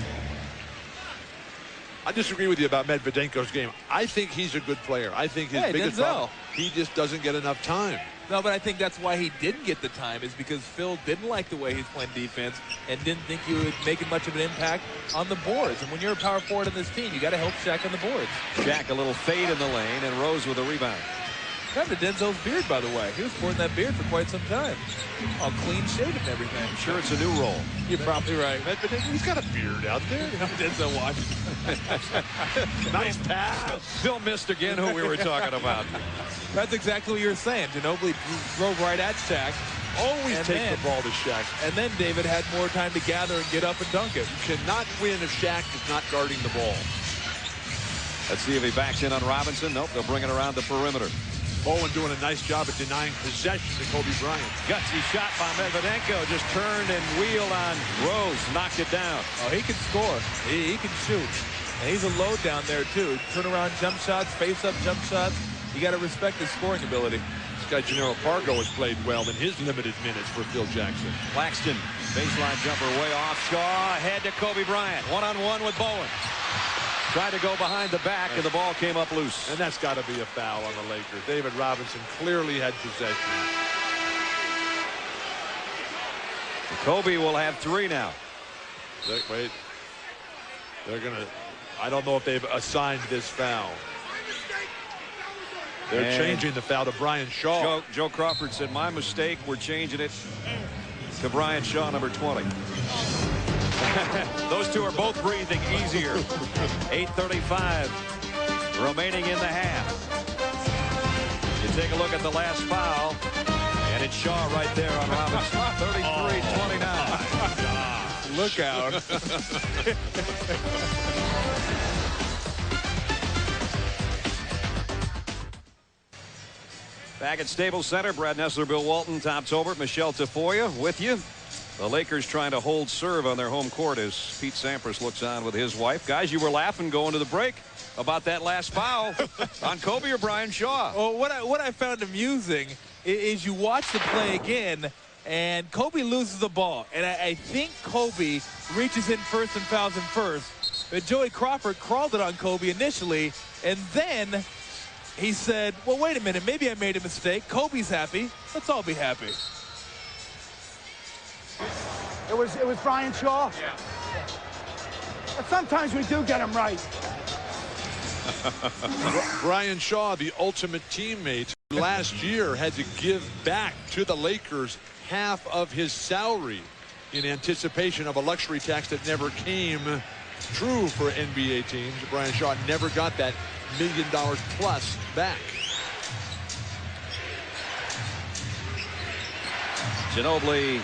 Speaker 2: I disagree with you about Medvedenko's game. I think he's a good player. I think his biggest problem, he just doesn't get enough time.
Speaker 3: No, but I think that's why he didn't get the time, is because Phil didn't like the way he's playing defense and didn't think he would make much of an impact on the boards. And when you're a power forward in this team, you got to help Shaq on the boards.
Speaker 1: Shaq a little fade in the lane, and Rose with a rebound.
Speaker 3: Kind of Denzel's beard, by the way. He was sporting that beard for quite some time. All clean shaven and everything.
Speaker 1: I'm sure it's a new role.
Speaker 3: You're probably right.
Speaker 2: Medvedenko, he's got a beard out there.
Speaker 3: Denzel Washington.
Speaker 2: Nice pass.
Speaker 1: Phil missed again who we were talking about.
Speaker 3: That's exactly what you were saying. Ginobili drove right at Shaq.
Speaker 2: Always take the ball to Shaq.
Speaker 3: And then David had more time to gather and get up and dunk it.
Speaker 2: You cannot win if Shaq is not guarding the ball.
Speaker 1: Let's see if he backs in on Robinson. Nope, they'll bring it around the perimeter.
Speaker 2: Bowen doing a nice job at denying possession to Kobe Bryant.
Speaker 1: Gutsy shot by Medvedenko. Just turned and wheeled on Rose. Knocked it down.
Speaker 3: Oh, he can score. He can shoot. And he's a load down there, too. Turnaround jump shots, face-up jump shots. You got to respect his scoring ability.
Speaker 2: This guy, Gennaro Pargo, has played well in his limited minutes for Phil Jackson.
Speaker 1: Claxton, baseline jumper way off. Shaw ahead to Kobe Bryant. One-on-one with Bowen. Tried to go behind the back, and the ball came up loose.
Speaker 2: And that's got to be a foul on the Lakers. David Robinson clearly had possession.
Speaker 1: Kobe will have 3 now.
Speaker 2: Wait. They're going to... I don't know if they've assigned this foul. They're changing the foul to Brian Shaw.
Speaker 1: Joe Crawford said, my mistake. We're changing it to Brian Shaw, number 20. Those two are both breathing easier. 8:35 remaining in the half. You take a look at the last foul, and it's Shaw right there on Robinson. 33-29.
Speaker 2: Look out.
Speaker 1: Back at Staples Center, Brad Nessler, Bill Walton, Tom Tolbert, Michelle Tafoya with you. The Lakers trying to hold serve on their home court as Pete Sampras looks on with his wife. Guys, you were laughing going to the break about that last foul on Kobe or Brian Shaw.
Speaker 3: Well, what I found amusing is you watch the play again, and Kobe loses the ball. And I think Kobe reaches in first and fouls him first. But Joey Crawford crawled it on Kobe initially, and then he said, well, wait a minute, maybe I made a mistake. Kobe's happy. Let's all be happy.
Speaker 11: It was Brian Shaw.
Speaker 3: Yeah.
Speaker 11: But sometimes we do get him right.
Speaker 2: Brian Shaw, the ultimate teammate, last year had to give back to the Lakers half of his salary in anticipation of a luxury tax that never came true for NBA teams. Brian Shaw never got that $1 million plus back.
Speaker 1: Ginobili,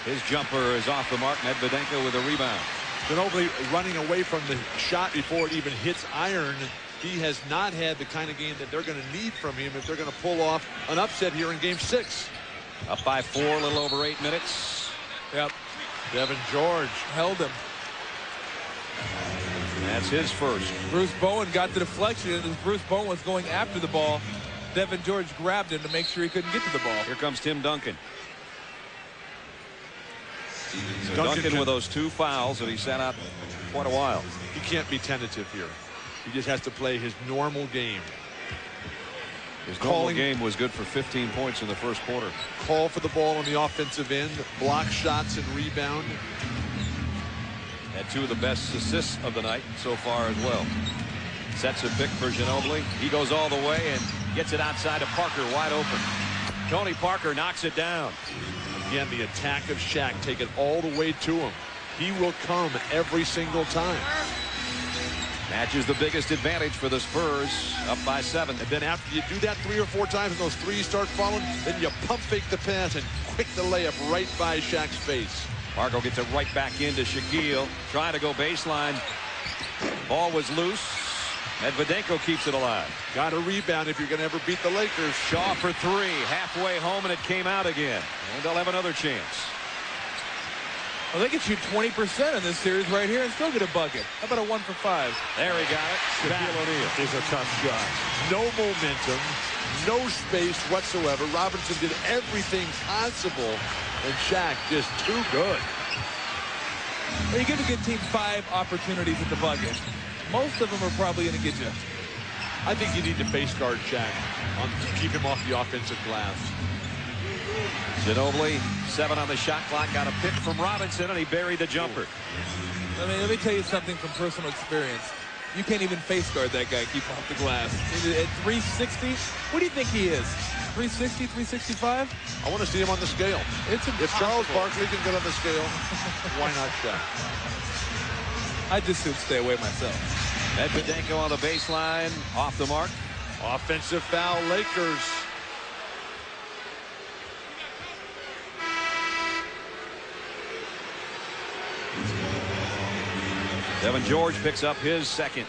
Speaker 1: his jumper is off the mark. Medvedenko with a rebound.
Speaker 2: Ginobili running away from the shot before it even hits iron. He has not had the kind of game that they're going to need from him if they're going to pull off an upset here in Game 6.
Speaker 1: Up by 4, a little over 8 minutes.
Speaker 3: Yep.
Speaker 2: Devin George
Speaker 3: held him.
Speaker 1: That's his first.
Speaker 3: Bruce Bowen got the deflection, and as Bruce Bowen was going after the ball, Devin George grabbed him to make sure he couldn't get to the ball.
Speaker 1: Here comes Tim Duncan. Duncan with those 2 fouls, and he sat out quite a while.
Speaker 2: He can't be tentative here. He just has to play his normal game.
Speaker 1: His normal game was good for 15 points in the first quarter.
Speaker 2: Call for the ball on the offensive end, block shots and rebound.
Speaker 1: Had 2 of the best assists of the night so far as well. Sets a pick for Ginobili. He goes all the way and gets it outside to Parker, wide open. Tony Parker knocks it down.
Speaker 2: Again, the attack of Shaq, take it all the way to him. He will come every single time.
Speaker 1: Matches the biggest advantage for the Spurs, up by 7.
Speaker 2: And then after you do that 3 or 4 times and those threes start falling, then you pump fake the pass and quick the layup right by Shaq's face.
Speaker 1: Marco gets it right back into Shaquille, trying to go baseline. Ball was loose. Medvedenko keeps it alive.
Speaker 2: Got a rebound if you're going to ever beat the Lakers.
Speaker 1: Shaw for 3, halfway home, and it came out again. And they'll have another chance.
Speaker 3: Well, they can shoot 20% in this series right here and still get a bucket. How about a 1 for 5?
Speaker 1: There he got it. Shaquille O'Neal
Speaker 2: is a tough shot. No momentum, no space whatsoever. Robinson did everything possible, and Shaq just too good.
Speaker 3: Well, you give a good team 5 opportunities at the bucket. Most of them are probably going to get you.
Speaker 2: I think you need to face guard Shaq to keep him off the offensive glass.
Speaker 1: Ginobili, 7 on the shot clock, got a pick from Robinson, and he buried the jumper.
Speaker 3: Let me tell you something from personal experience. You can't even face guard that guy, keep him off the glass. At 360, what do you think he is? 360, 365?
Speaker 2: I want to see him on the scale.
Speaker 3: It's impossible.
Speaker 2: If Charles Barkley can get on the scale, why not Shaq?
Speaker 3: I just would stay away myself.
Speaker 1: Medvedenko on the baseline, off the mark.
Speaker 2: Offensive foul, Lakers.
Speaker 1: Devin George picks up his second.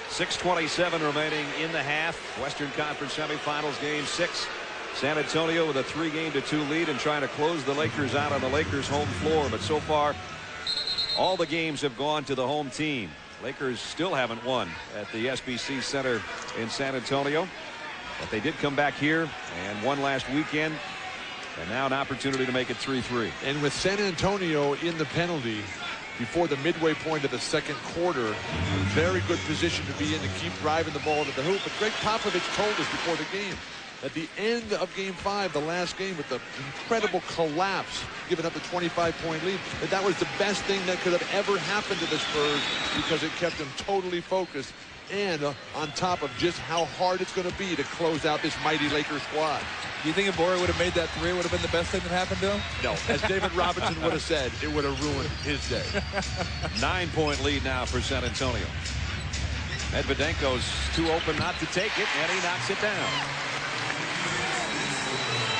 Speaker 1: 6:27 remaining in the half. Western Conference semifinals, Game 6. San Antonio with a 3-2 lead and trying to close the Lakers out on the Lakers' home floor. But so far, all the games have gone to the home team. Lakers still haven't won at the SBC Center in San Antonio. But they did come back here and won last weekend. And now an opportunity to make it 3-3.
Speaker 2: And with San Antonio in the penalty before the midway point of the second quarter, very good position to be in to keep driving the ball to the hoop. But Greg Popovich told us before the game, at the end of Game 5, the last game, with the incredible collapse, giving up a 25-point lead, that was the best thing that could have ever happened to the Spurs because it kept them totally focused and on top of just how hard it's going to be to close out this mighty Lakers squad.
Speaker 3: Do you think if Borja would have made that three, it would have been the best thing that happened to him?
Speaker 2: No. As David Robinson would have said, it would have ruined his day.
Speaker 1: 9-point lead now for San Antonio. Medvedenko's too open not to take it, and he knocks it down.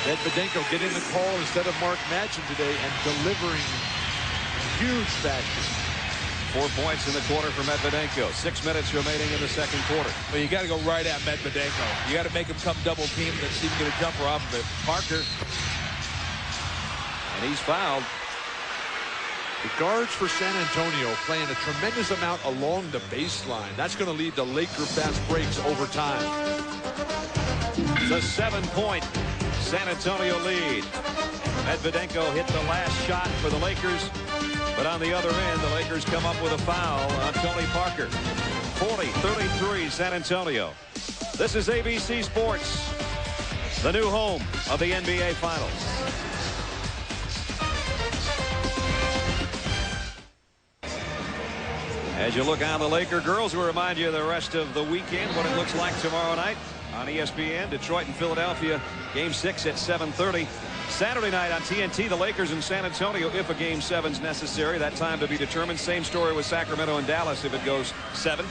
Speaker 2: Medvedenko getting the call instead of Mark Madsen today and delivering huge fashion.
Speaker 1: 4 points in the quarter for Medvedenko. 6 minutes remaining in the second quarter.
Speaker 3: Well, you got to go right at Medvedenko. You got to make him come double team and then see if you can get a jumper off of it.
Speaker 1: Parker. And he's fouled.
Speaker 2: The guards for San Antonio playing a tremendous amount along the baseline. That's going to lead to Laker fast breaks over time.
Speaker 1: It's a 7-point San Antonio lead. Medvedenko hit the last shot for the Lakers. But on the other end, the Lakers come up with a foul on Tony Parker. 40-33 San Antonio. This is ABC Sports, the new home of the NBA Finals. As you look on the Laker girls, we'll remind you of the rest of the weekend, what it looks like tomorrow night on ESPN. Detroit and Philadelphia, Game 6 at 7:30. Saturday night on TNT, the Lakers in San Antonio, if a Game 7's necessary. That time to be determined. Same story with Sacramento and Dallas if it goes 7.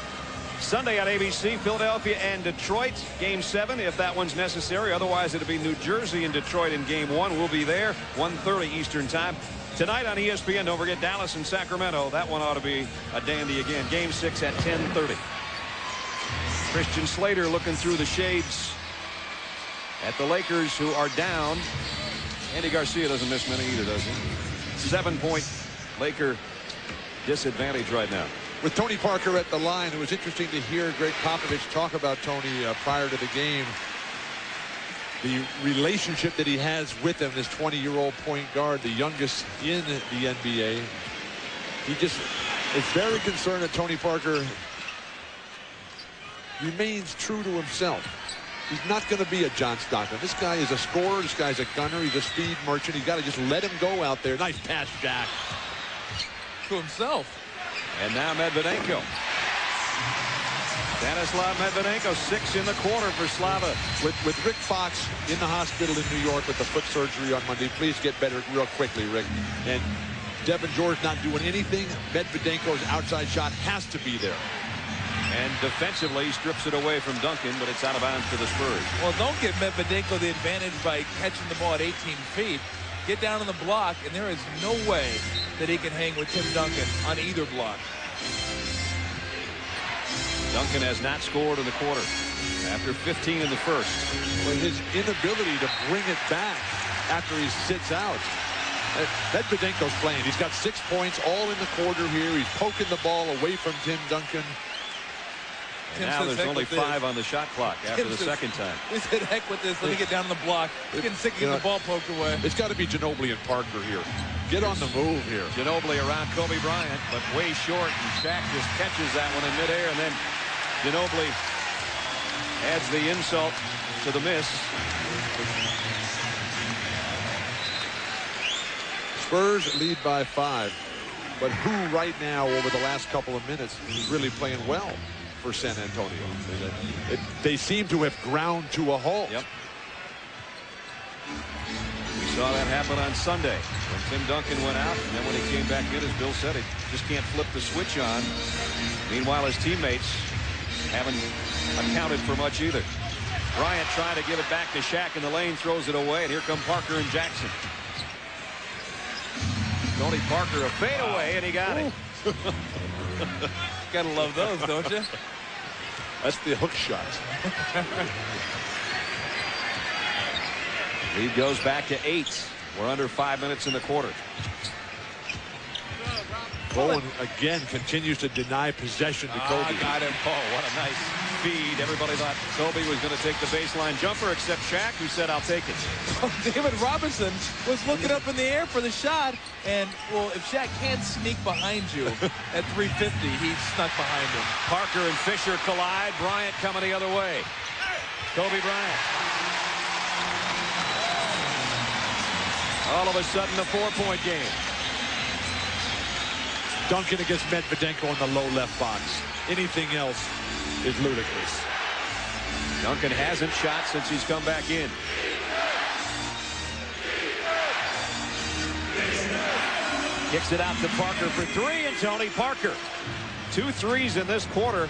Speaker 1: Sunday on ABC, Philadelphia and Detroit, Game 7, if that one's necessary. Otherwise, it'll be New Jersey and Detroit in Game 1. We'll be there, 1:30 Eastern Time. Tonight on ESPN, don't forget Dallas and Sacramento. That one ought to be a dandy again. Game 6 at 10:30. Christian Slater looking through the shades at the Lakers, who are down. Andy Garcia doesn't miss many either, does he? 7-point Laker disadvantage right now.
Speaker 2: With Tony Parker at the line, it was interesting to hear Greg Popovich talk about Tony prior to the game. The relationship that he has with him, this 20-year-old point guard, the youngest in the NBA. He just is very concerned that Tony Parker remains true to himself. He's not going to be a John Stockton. This guy is a scorer. This guy's a gunner. He's a speed merchant. He's got to just let him go out there. Nice pass, Jack.
Speaker 3: To himself.
Speaker 1: And now Medvedenko. Stanislav Medvedenko, 6 in the quarter for Slava.
Speaker 2: With Rick Fox in the hospital in New York with the foot surgery on Monday. Please get better real quickly, Rick. And Devin George not doing anything. Medvedenko's outside shot has to be there.
Speaker 1: And defensively, he strips it away from Duncan, but it's out of bounds to the Spurs.
Speaker 3: Well, don't give Medvedenko the advantage by catching the ball at 18 feet. Get down on the block, and there is no way that he can hang with Tim Duncan on either block.
Speaker 1: Duncan has not scored in the quarter after 15 in the first.
Speaker 2: But his inability to bring it back after he sits out. Medvedenko's playing. He's got 6 points all in the quarter here. He's poking the ball away from Tim Duncan.
Speaker 1: And now there's only 5 on the shot clock after the second time.
Speaker 3: He said, heck with this. Let me get down on the block. He's getting sick of getting the ball poked away.
Speaker 2: It's got to be Ginobili and Parker here. Get on the move here.
Speaker 1: Ginobili around Kobe Bryant, but way short. And Shaq just catches that one in midair. And then Ginobili adds the insult to the miss.
Speaker 2: Spurs lead by 5. But who right now over the last couple of minutes is really playing well for San Antonio? They seem to have ground to a halt.
Speaker 1: Yep. We saw that happen on Sunday when Tim Duncan went out, and then when he came back in, as Bill said, he just can't flip the switch on. Meanwhile, his teammates haven't accounted for much either. Bryant trying to give it back to Shaq in the lane, throws it away, and here come Parker and Jackson. Tony Parker, a fadeaway, and he got it.
Speaker 3: Gotta love those, don't you?
Speaker 2: That's the hook shot.
Speaker 1: Lead goes back to 8. We're under 5 minutes in the quarter.
Speaker 2: Bowen again continues to deny possession to Kobe.
Speaker 1: Got him. Oh, what a nice feed. Everybody thought Kobe was going to take the baseline jumper, except Shaq, who said, I'll take it.
Speaker 3: David Robinson was looking up in the air for the shot. And, well, if Shaq can't sneak behind you at 350, he snuck behind him.
Speaker 1: Parker and Fisher collide. Bryant coming the other way. Kobe Bryant. All of a sudden, a 4-point game.
Speaker 2: Duncan against Medvedenko in the low left box. Anything else is ludicrous.
Speaker 1: Duncan hasn't shot since he's come back in. Kicks it out to Parker for three, and Tony Parker. 2 threes in this quarter.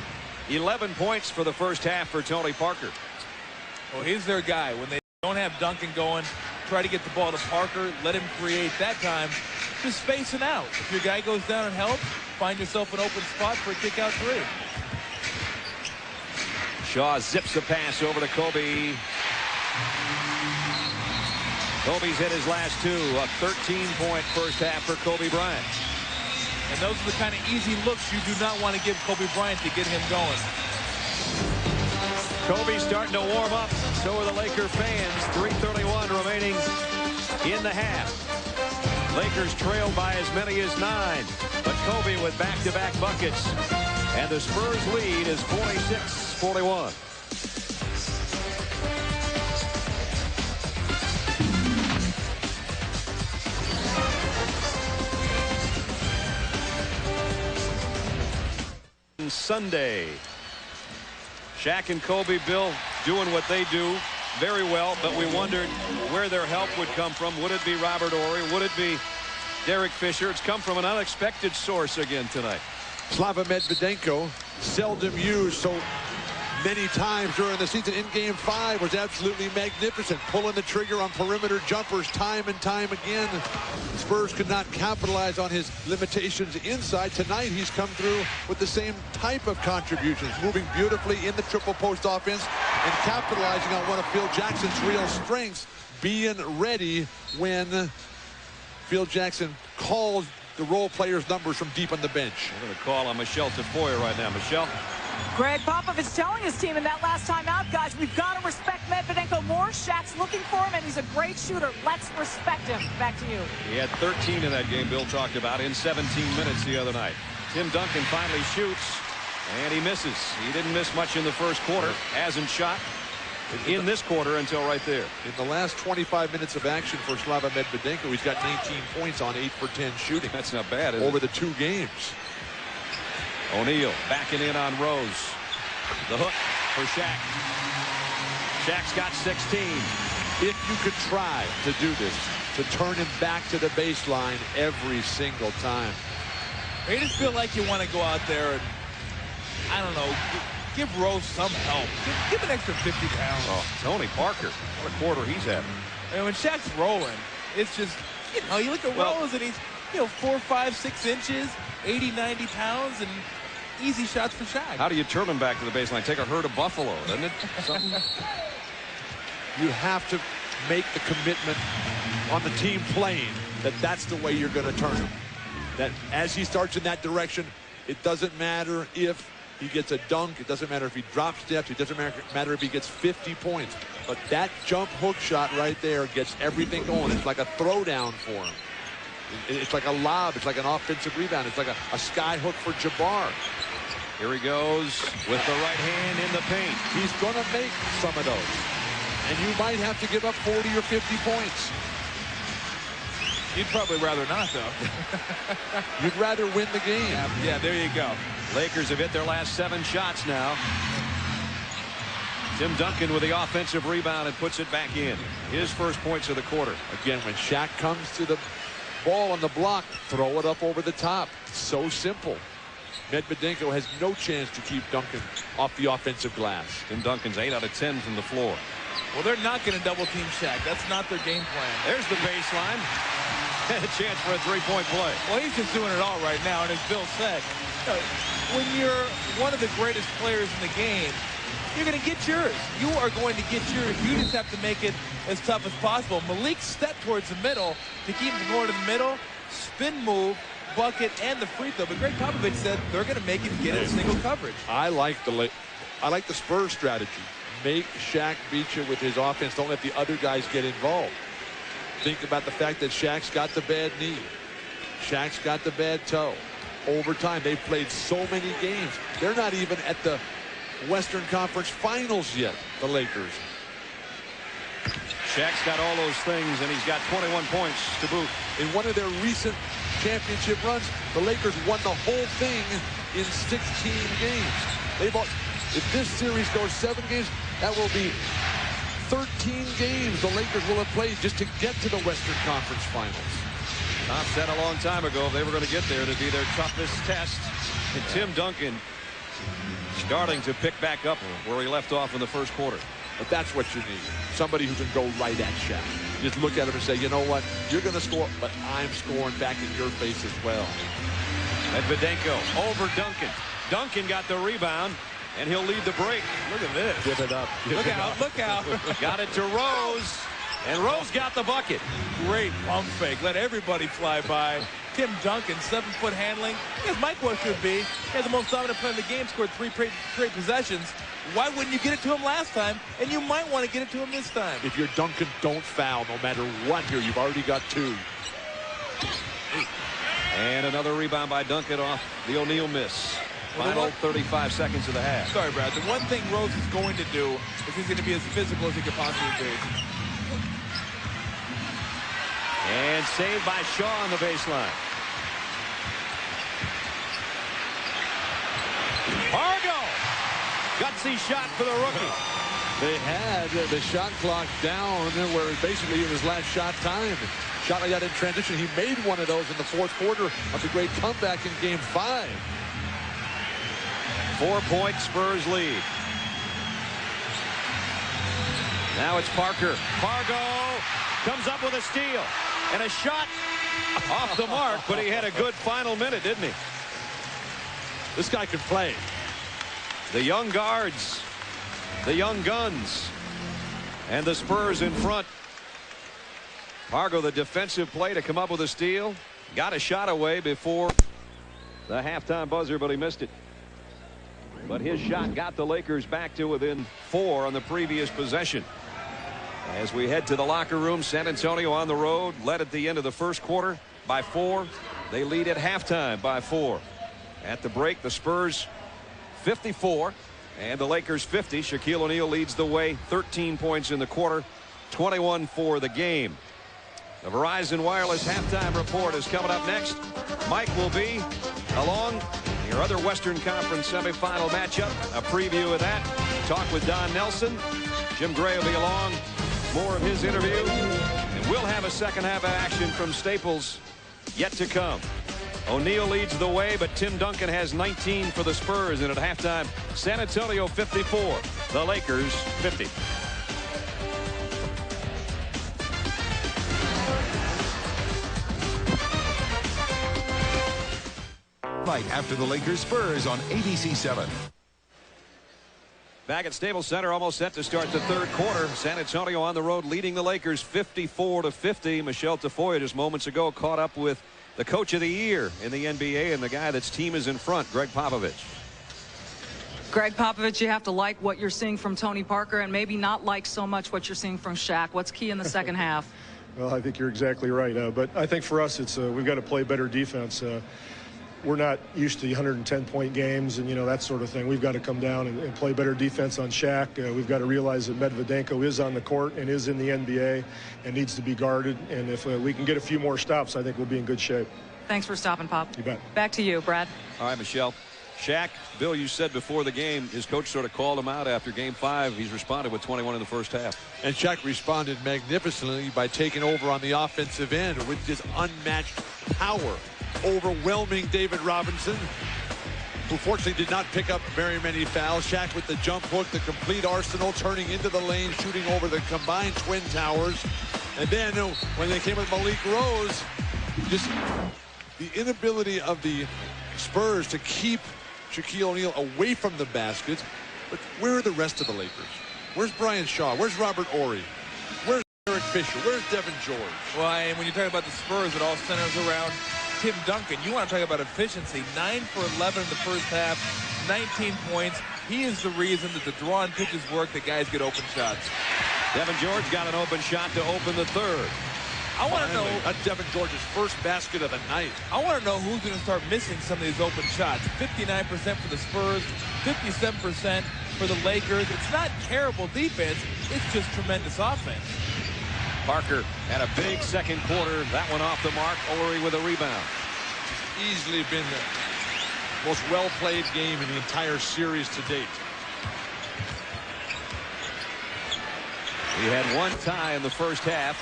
Speaker 1: 11 points for the first half for Tony Parker.
Speaker 3: Well, he's their guy. When they don't have Duncan going, try to get the ball to Parker, let him create that time. Just space it out. If your guy goes down and helps, find yourself an open spot for a kick-out three.
Speaker 1: Shaw zips a pass over to Kobe. Kobe's hit his last two. A 13-point first half for Kobe Bryant.
Speaker 3: And those are the kind of easy looks you do not want to give Kobe Bryant to get him going.
Speaker 1: Kobe's starting to warm up. So are the Laker fans. 3:31 remaining in the half. Lakers trail by as many as 9. But Kobe with back-to-back buckets. And the Spurs lead is 46-41. Sunday. Shaq and Kobe, Bill, doing what they do very well, but we wondered where their help would come from. Would it be Robert Horry? Would it be Derek Fisher? It's come from an unexpected source again tonight.
Speaker 2: Slava Medvedenko, seldom used so many times during the season. In Game 5 was absolutely magnificent, pulling the trigger on perimeter jumpers time and time again. Spurs could not capitalize on his limitations inside. Tonight he's come through with the same type of contributions, moving beautifully in the triple post offense and capitalizing on one of Phil Jackson's real strengths, being ready when Phil Jackson calls the role players' numbers from deep on the bench.
Speaker 1: We're going to call on Michelle Tafoya right now. Michelle?
Speaker 5: Greg Popovich telling his team in that last timeout, guys, we've got to respect Medvedenko more. Shaq's looking for him, and he's a great shooter. Let's respect him. Back to you.
Speaker 1: He had 13 in that game Bill talked about in 17 minutes the other night. Tim Duncan finally shoots, and he misses. He didn't miss much in the first quarter. Hasn't shot in this quarter until right there.
Speaker 2: In the last 25 minutes of action for Slava Medvedenko, he's got 19 points on 8 for 10 shooting.
Speaker 1: That's not bad, is
Speaker 2: over
Speaker 1: it?
Speaker 2: the 2 games.
Speaker 1: O'Neal backing in on Rose. The hook for Shaq. Shaq's got 16.
Speaker 2: If you could try to do this, to turn him back to the baseline every single time.
Speaker 3: You just feel like you want to go out there and, I don't know, give Rose some help. Give an extra 50 pounds.
Speaker 1: Oh, Tony Parker, what a quarter he's having.
Speaker 3: And when Shaq's rolling, it's just, you know, you look at Rose and he's, 4, 5, 6 inches, 80, 90 pounds, and easy shots for Shaq.
Speaker 1: How do you turn him back to the baseline? Take a herd of buffalo, doesn't it? Something.
Speaker 2: You have to make the commitment on the team playing that that's the way you're going to turn him. That as he starts in that direction, it doesn't matter if he gets a dunk. It doesn't matter if he drops steps. It doesn't matter if he gets 50 points. But that jump hook shot right there gets everything going. It's like a throwdown for him. It's like a lob. It's like an offensive rebound. It's like a sky hook for Jabbar.
Speaker 1: Here he goes with the right hand in the paint.
Speaker 2: He's going to make some of those. And you might have to give up 40 or 50 points.
Speaker 3: You'd probably rather not, though.
Speaker 2: You'd rather win the game.
Speaker 3: Yeah, there you go.
Speaker 1: Lakers have hit their last 7 shots now. Tim Duncan with the offensive rebound and puts it back in. His first points of the quarter.
Speaker 2: Again, when Shaq comes to the ball on the block, throw it up over the top. So simple. Medvedenko has no chance to keep Duncan off the offensive glass.
Speaker 1: Tim Duncan's 8 out of 10 from the floor.
Speaker 3: Well, they're not going to double team Shaq. That's not their game plan.
Speaker 1: There's the baseline. A chance for a 3-point play.
Speaker 3: Well, he's just doing it all right now. And as Bill said, when you're one of the greatest players in the game, you're going to get yours. You are going to get yours. You just have to make it as tough as possible. Malik stepped towards the middle to keep him from going to the middle. Spin move, bucket, and the free throw. But Greg Popovich said they're going to make it get in single coverage.
Speaker 2: I like the Spurs strategy. Make Shaq beat you with his offense. Don't let the other guys get involved. Think about the fact that Shaq's got the bad knee. Shaq's got the bad toe. Over time, they've played so many games. They're not even at the Western Conference Finals yet, the Lakers.
Speaker 1: Shaq's got all those things, and he's got 21 points to boot.
Speaker 2: In one of their recent championship runs, the Lakers won the whole thing in 16 games. If this series goes 7 games, that will be 13 games the Lakers will have played just to get to the Western Conference Finals.
Speaker 1: Tom said a long time ago if they were going to get there, to be their toughest test. And Tim Duncan starting to pick back up where he left off in the first quarter.
Speaker 2: But that's what you need. Somebody who can go right at Shaq. Just look at him and say, you know what? You're going to score, but I'm scoring back in your face as well.
Speaker 1: Medvedenko over Duncan. Duncan got the rebound, and he'll lead the break.
Speaker 3: Look at this.
Speaker 2: Give it up.
Speaker 3: Look out. Look out.
Speaker 1: Got it to Rose, and Rose got the bucket.
Speaker 3: Great pump fake. Let everybody fly by. Tim Duncan, 7-foot handling. As my question would be, he has the most dominant player in the game, scored 3 straight possessions. Why wouldn't you get it to him last time? And you might want to get it to him this time.
Speaker 2: If you're Duncan, don't foul no matter what here. You've already got 2.
Speaker 1: And another rebound by Duncan off the O'Neal miss. Final 35 seconds of the half.
Speaker 3: Sorry, Brad. The one thing Rose is going to do is he's going to be as physical as he could possibly be.
Speaker 1: And saved by Shaw on the baseline. Fargo! Gutsy shot for the rookie.
Speaker 2: They had the shot clock down where basically it was last shot time. Shot like that in transition. He made one of those in the fourth quarter of the great comeback in Game 5.
Speaker 1: 4-point Spurs lead. Now it's Parker. Fargo comes up with a steal. And a shot off the mark, but he had a good final minute, didn't he?
Speaker 2: This guy can play.
Speaker 1: The young guards, the young guns, and the Spurs in front. Fargo, the defensive play to come up with a steal. Got a shot away before the halftime buzzer, but he missed it. But his shot got the Lakers back to within 4 on the previous possession. As we head to the locker room, San Antonio on the road, led at the end of the first quarter by 4. They lead at halftime by 4. At the break, the Spurs 54 and the Lakers 50. Shaquille O'Neal leads the way, 13 points in the quarter, 21 for the game. The Verizon Wireless halftime report is coming up next. Mike will be along your other Western Conference semifinal matchup. A preview of that. Talk with Don Nelson. Jim Gray will be along. More of his interview. And we'll have a second half of action from Staples yet to come. O'Neal leads the way, but Tim Duncan has 19 for the Spurs. And at halftime, San Antonio 54. The Lakers 50.
Speaker 12: Right after the Lakers Spurs on ABC 7.
Speaker 1: Back at Staples Center, almost set to start the third quarter. San Antonio on the road leading the Lakers 54-50. Michelle Tafoya just moments ago caught up with the coach of the year in the NBA and the guy that's team is in front, Greg Popovich.
Speaker 5: Greg Popovich, you have to like what you're seeing from Tony Parker and maybe not like so much what you're seeing from Shaq. What's key in the second half?
Speaker 13: Well, I think you're exactly right. But I think for us, it's we've got to play better defense. We're not used to 110-point games and, that sort of thing. We've got to come down and play better defense on Shaq. We've got to realize that Medvedenko is on the court and is in the NBA and needs to be guarded. And if we can get a few more stops, I think we'll be in good shape.
Speaker 5: Thanks for stopping, Pop.
Speaker 13: You bet.
Speaker 5: Back to you, Brad.
Speaker 1: All right, Michelle. Shaq, Bill, you said before the game, his coach sort of called him out after Game 5. He's responded with 21 in the first half.
Speaker 2: And Shaq responded magnificently by taking over on the offensive end with just unmatched power. Overwhelming David Robinson, who fortunately did not pick up very many fouls. Shaq with the jump hook, the complete arsenal, turning into the lane, shooting over the combined Twin Towers. And then when they came with Malik Rose, just the inability of the Spurs to keep Shaquille O'Neal away from the basket. But where are the rest of the Lakers? Where's Brian Shaw? Where's Robert Horry? Where's Eric Fisher? Where's Devin George?
Speaker 3: Well, and when you talk about the Spurs, it all centers around Tim Duncan. You want to talk about efficiency. 9 for 11 in the first half, 19 points. He is the reason that the draw and pitches work, that guys get open shots.
Speaker 1: Devin George got an open shot to open the third.
Speaker 3: I want to know.
Speaker 2: That's Devin George's first basket of the night.
Speaker 3: I want to know who's going to start missing some of these open shots. 59% for the Spurs, 57% for the Lakers. It's not terrible defense. It's just tremendous offense.
Speaker 1: Parker had a big second quarter. That one off the mark. Horry with a rebound.
Speaker 2: It's easily been the most well-played game in the entire series to date.
Speaker 1: We had one tie in the first half.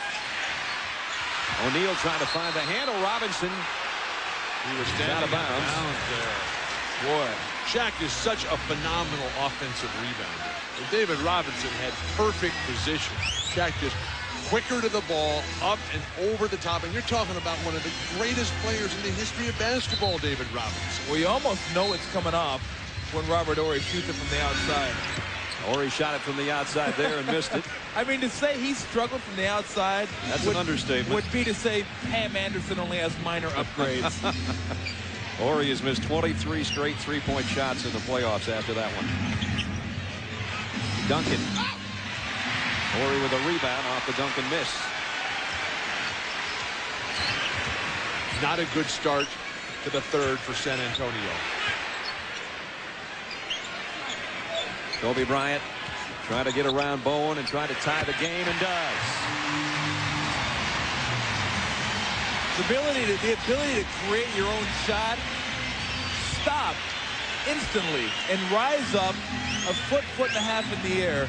Speaker 1: O'Neal trying to find the handle. Robinson.
Speaker 2: He was standing
Speaker 1: out of bounds
Speaker 2: there. Boy, Shaq is such a phenomenal offensive rebounder. And David Robinson had perfect position. Shaq just quicker to the ball, up and over the top. And you're talking about one of the greatest players in the history of basketball, David Robinson.
Speaker 3: Well, you almost know it's coming off when Robert Horry shoots it from the outside.
Speaker 1: Horry shot it from the outside there and missed it.
Speaker 3: I mean, to say he struggled from the outside,
Speaker 1: that's an understatement.
Speaker 3: Would be to say Pam Anderson only has minor upgrades.
Speaker 1: Horry has missed 23 straight three-point shots in the playoffs after that one. Duncan. Horry with a rebound off the Duncan miss.
Speaker 2: Not a good start to the third for San Antonio.
Speaker 1: Kobe Bryant trying to get around Bowen and trying to tie the game, and does.
Speaker 3: The ability to create your own shot, stop instantly, and rise up a foot and a half in the air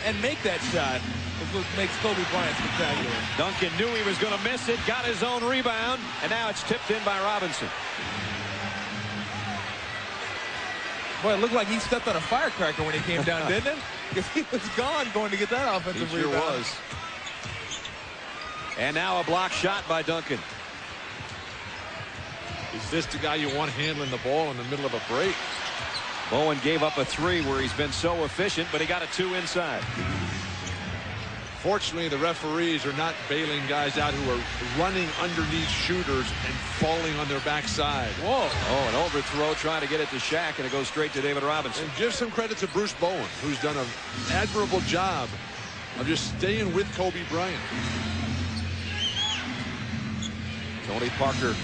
Speaker 3: and make that shot is what makes Kobe Bryant spectacular.
Speaker 1: Duncan knew he was going to miss it, got his own rebound, and now it's tipped in by Robinson.
Speaker 3: Boy, it looked like he stepped on a firecracker when he came down, didn't it? Because he was gone going to get that offensive rebound.
Speaker 1: He sure was. And now a block shot by Duncan.
Speaker 2: Is this the guy you want handling the ball in the middle of a break?
Speaker 1: Bowen gave up a three where he's been so efficient, but he got a two inside.
Speaker 2: Fortunately, the referees are not bailing guys out who are running underneath shooters and falling on their backside.
Speaker 3: Whoa.
Speaker 1: Oh, an overthrow trying to get it to Shaq, and it goes straight to David Robinson.
Speaker 2: And give some credit to Bruce Bowen, who's done an admirable job of just staying with Kobe Bryant.
Speaker 1: Tony Parker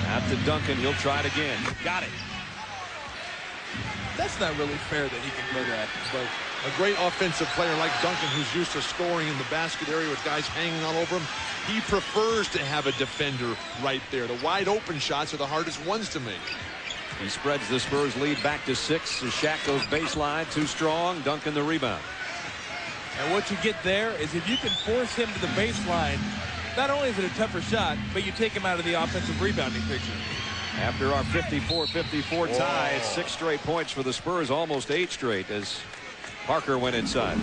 Speaker 1: out to Duncan. He'll try it again. Got it.
Speaker 3: That's not really fair that he can play that.
Speaker 2: But a great offensive player like Duncan, who's used to scoring in the basket area with guys hanging all over him, he prefers to have a defender right there. The wide open shots are the hardest ones to make.
Speaker 1: He spreads the Spurs lead back to 6 as Shaq goes baseline, too strong. Duncan the rebound.
Speaker 3: And what you get there is if you can force him to the baseline, not only is it a tougher shot, but you take him out of the offensive rebounding picture.
Speaker 1: After our 54-54 tie, it's 6 straight points for the Spurs, almost 8 straight as Parker went inside.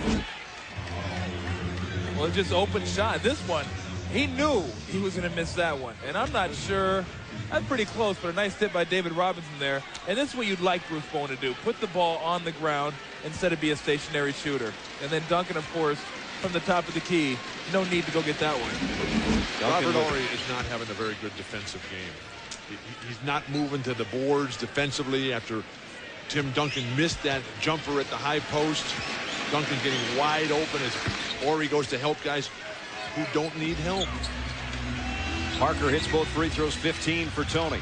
Speaker 3: Well, it's just open shot. This one, he knew he was going to miss that one. And I'm not sure. That's pretty close, but a nice tip by David Robinson there. And this is what you'd like Bruce Bowen to do. Put the ball on the ground instead of be a stationary shooter. And then Duncan, of course, from the top of the key. No need to go get that one.
Speaker 2: Robert Horry is not having a very good defensive game. He's not moving to the boards defensively after Tim Duncan missed that jumper at the high post. Duncan getting wide open as Horry goes to help guys who don't need help.
Speaker 1: Parker hits both free throws, 15 for Tony.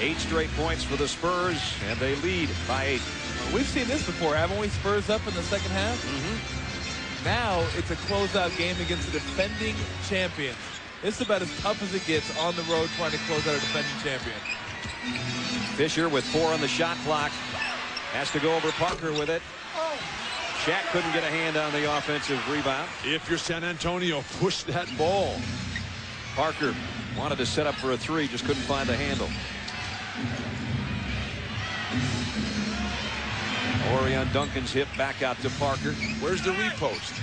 Speaker 1: 8 straight points for the Spurs, and they lead by 8.
Speaker 3: Well, we've seen this before, haven't we? Spurs up in the second half. Now it's a closeout game against the defending champions. It's about as tough as it gets on the road trying to close out a defending champion.
Speaker 1: Fisher with 4 on the shot clock. Has to go over Parker with it. Shaq couldn't get a hand on the offensive rebound.
Speaker 2: If you're San Antonio, push that ball.
Speaker 1: Parker wanted to set up for a 3, just couldn't find the handle. Horry on Duncan's hip, back out to Parker.
Speaker 2: Where's the repost?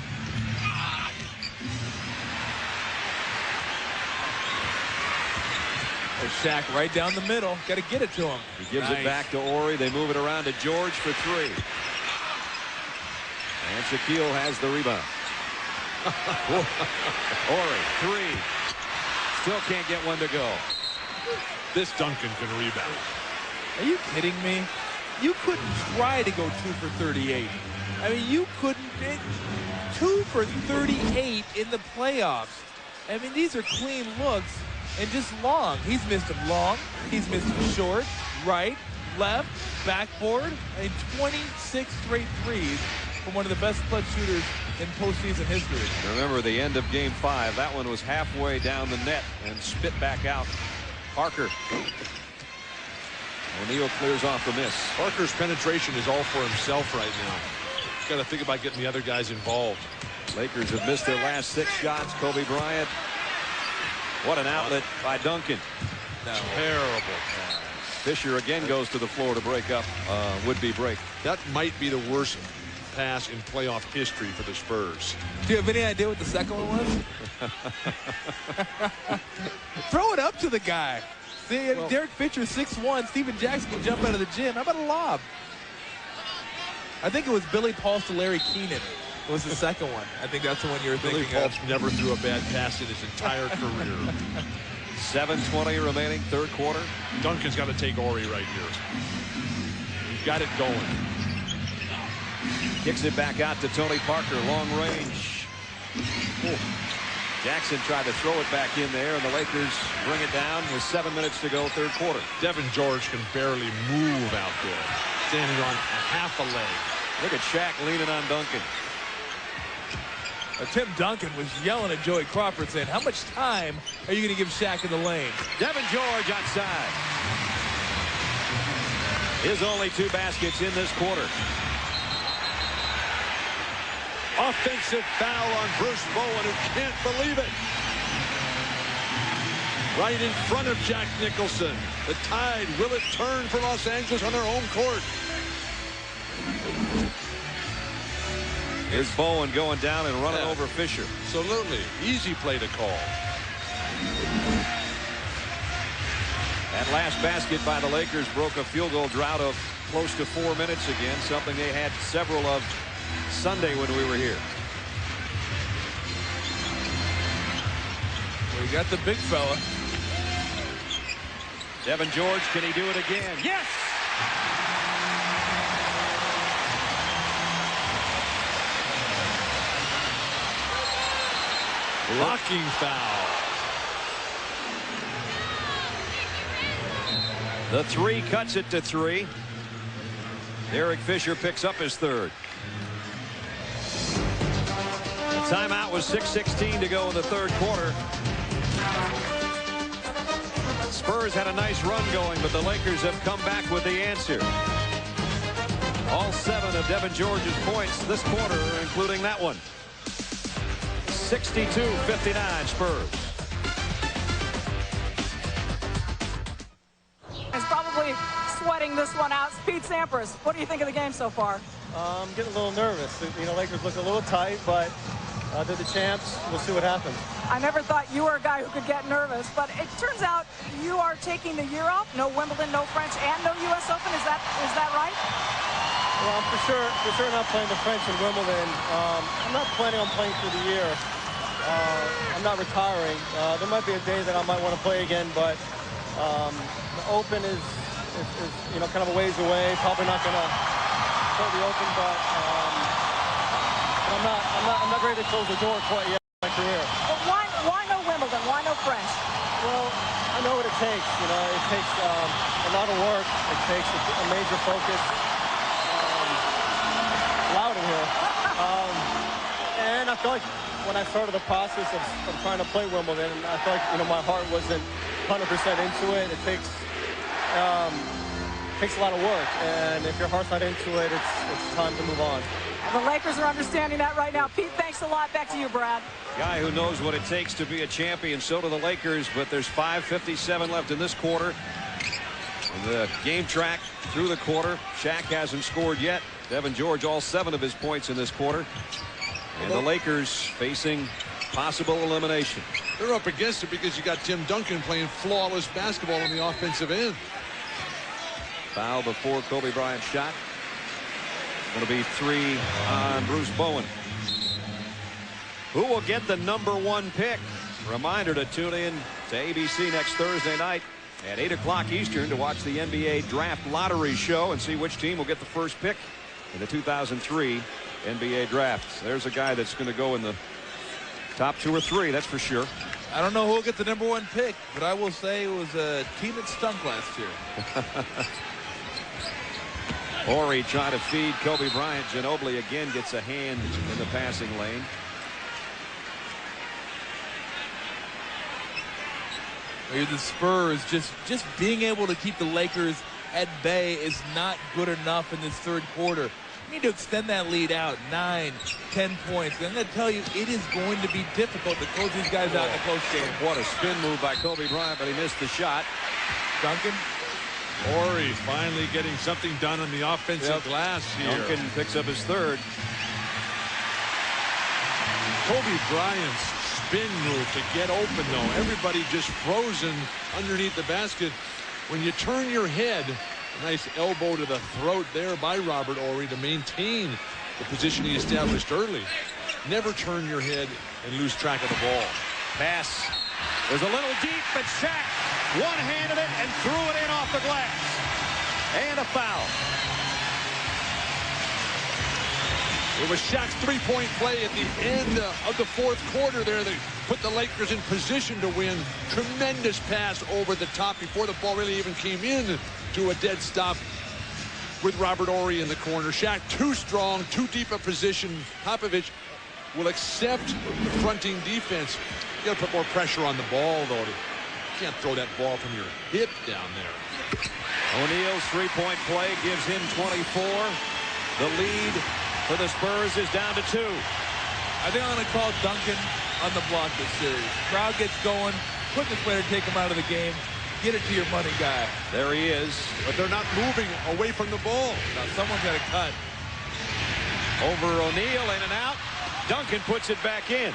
Speaker 3: Shaq right down the middle. Got to get it to him.
Speaker 1: He gives it back to Horry. They move it around to George for 3. And Shaquille has the rebound. Horry, 3. Still can't get one to go.
Speaker 2: This Duncan can rebound.
Speaker 3: Are you kidding me? You couldn't try to go 2 for 38. I mean, you couldn't. 2 for 38 in the playoffs. I mean, these are clean looks. And just long. He's missed them long. He's missed them short, right, left, backboard. I mean, 26 straight threes from one of the best clutch shooters in postseason history.
Speaker 1: Remember the end of Game 5. That one was halfway down the net and spit back out. Parker. O'Neal clears off the miss.
Speaker 2: Parker's penetration is all for himself right now. He's got to think about getting the other guys involved.
Speaker 1: Lakers have missed their last 6 shots. Kobe Bryant What an outlet by Duncan.
Speaker 2: No. Terrible.
Speaker 1: Fisher again goes to the floor to break up would-be break.
Speaker 2: That might be the worst pass in playoff history for the Spurs.
Speaker 3: Do you have any idea what the second one was? Throw it up to the guy. See, well, Derek Fisher 6'1", Steven Jackson can jump out of the gym. How about a lob? I think it was Billy Paul to Larry Keenan. It was the second one. I think that's the one you were thinking
Speaker 2: Billy Paul's never threw a bad pass in his entire career.
Speaker 1: 7:20 remaining, third quarter.
Speaker 2: Duncan's got to take Ori right here. He's got it going.
Speaker 1: Kicks it back out to Tony Parker, long range. Ooh. Jackson tried to throw it back in there, and the Lakers bring it down with 7 minutes to go, third quarter.
Speaker 2: Devin George can barely move out there, standing on half a leg.
Speaker 1: Look at Shaq leaning on Duncan.
Speaker 3: Tim Duncan was yelling at Joey Crawford saying, how much time are you going to give Shaq in the lane?
Speaker 1: Devin George outside. His only 2 baskets in this quarter.
Speaker 2: Offensive foul on Bruce Bowen, who can't believe it. Right in front of Jack Nicholson. The Tide, will it turn for Los Angeles on their home court?
Speaker 1: Here's Bowen going down and running over Fisher.
Speaker 2: Absolutely. Easy play to call.
Speaker 1: That last basket by the Lakers broke a field goal drought of close to 4 minutes again, something they had several of Sunday when we were here.
Speaker 3: We got the big fella.
Speaker 1: Devin George, can he do it again? Yes!
Speaker 2: Blocking foul.
Speaker 1: The 3 cuts it to 3. Derek Fisher picks up his third. The timeout was 6:16 to go in the third quarter. Spurs had a nice run going, but the Lakers have come back with the answer. All 7 of Devin George's points this quarter, including that one. 62-59 Spurs.
Speaker 5: Is probably sweating this one out. Pete Sampras, what do you think of the game so far?
Speaker 14: I'm getting a little nervous. You know, Lakers look a little tight, but they're the champs. We'll see what happens.
Speaker 5: I never thought you were a guy who could get nervous, but it turns out you are taking the year off. No Wimbledon, no French, and no U.S. Open. Is that right?
Speaker 14: Well, I'm for sure not playing the French and Wimbledon. I'm not planning on playing through the year. I'm not retiring. There might be a day that I might want to play again, but the Open is you know, kind of a ways away. Probably not going to play the Open, but I'm not ready to close the door quite yet in my career.
Speaker 5: But why no Wimbledon? Why no French?
Speaker 14: Well, I know what it takes. You know, it takes a lot of work. It takes a major focus. Loud in here. And I feel like when I started the process of trying to play Wimbledon, I felt like, you know, my heart wasn't 100% into it. It takes a lot of work, and if your heart's not into it, it's time to move on.
Speaker 5: The Lakers are understanding that right now. Pete, thanks a lot. Back to you, Brad.
Speaker 1: Guy who knows what it takes to be a champion. So do the Lakers, but there's 5:57 left in this quarter. And the game track through the quarter. Shaq hasn't scored yet. Devin George, all 7 of his points in this quarter. And the Lakers facing possible elimination.
Speaker 2: They're up against it because you got Tim Duncan playing flawless basketball on the offensive end.
Speaker 1: Foul before Kobe Bryant's shot. It'll be 3 on Bruce Bowen. Who will get the #1 pick? Reminder to tune in to ABC next Thursday night at 8 o'clock Eastern to watch the NBA Draft Lottery Show and see which team will get the first pick in the 2003 NBA Draft. There's a guy that's going to go in the top 2 or 3, that's for sure.
Speaker 3: I don't know who will get the #1 pick, but I will say it was a team that stunk last year.
Speaker 1: Horry trying to feed Kobe Bryant. Ginobili again gets a hand in the passing lane.
Speaker 3: The Spurs just being able to keep the Lakers at bay is not good enough in this third quarter. You need to extend that lead out 9, 10 points. I'm going to tell you, it is going to be difficult to close these guys out in a close game.
Speaker 1: What a spin move by Kobe Bryant, but he missed the shot.
Speaker 3: Duncan.
Speaker 2: Horry finally getting something done on the offensive glass here.
Speaker 1: Duncan picks up his third.
Speaker 2: Kobe Bryant's spin move to get open, though. Everybody just frozen underneath the basket. When you turn your head, a nice elbow to the throat there by Robert Horry to maintain the position he established early. Never turn your head and lose track of the ball.
Speaker 1: Pass was a little deep, but Shaq one-handed it and threw it in off the glass. And a foul.
Speaker 2: It was Shaq's three-point play at the end of the fourth quarter there that put the Lakers in position to win. Tremendous pass over the top before the ball really even came in to a dead stop with Robert Horry in the corner. Shaq too strong, too deep a position. Popovich will accept the fronting defense. You got to put more pressure on the ball, though. You can't throw that ball from your hip down there.
Speaker 1: O'Neal's three-point play gives him 24. The lead for the Spurs is down to 2.
Speaker 3: I think I'm going to call Duncan on the block this series. Crowd gets going. Put this player, take him out of the game. Get it to your money guy.
Speaker 1: There he is.
Speaker 2: But they're not moving away from the ball.
Speaker 3: Now someone's got to cut.
Speaker 1: Over O'Neal, in and out. Duncan puts it back in.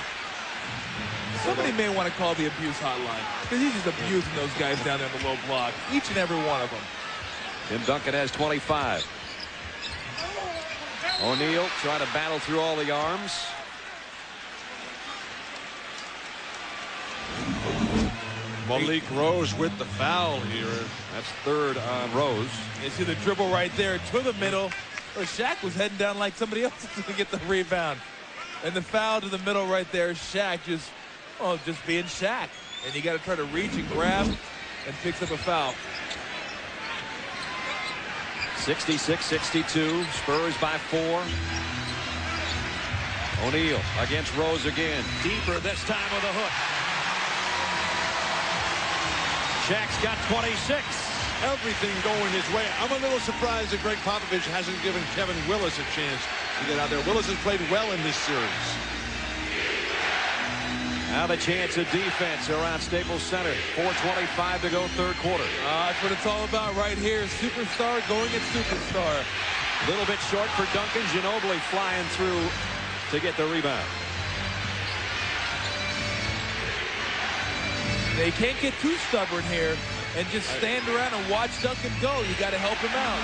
Speaker 3: Somebody may want to call the abuse hotline, because he's just abusing those guys down there in the low block. Each and every one of them.
Speaker 1: Tim Duncan has 25. O'Neal trying to battle through all the arms.
Speaker 2: Malik Rose with the foul here.
Speaker 1: That's third on Rose.
Speaker 3: You see the dribble right there to the middle. Well, Shaq was heading down like somebody else was going to get the rebound. And the foul to the middle right there. Shaq just being Shaq. And you got to try to reach and grab and picks up a foul.
Speaker 1: 66-62. Spurs by 4. O'Neal against Rose again. Deeper this time with a hook. Shaq's got 26.
Speaker 2: Everything going his way. I'm a little surprised that Greg Popovich hasn't given Kevin Willis a chance to get out there. Willis has played well in this series.
Speaker 1: Now the chance of defense around Staples Center. 4:25 to go, third quarter.
Speaker 3: That's what it's all about right here. Superstar going at superstar.
Speaker 1: A little bit short for Duncan. Ginobili flying through to get the rebound.
Speaker 3: They can't get too stubborn here and just stand around and watch Duncan go. You got to help him out.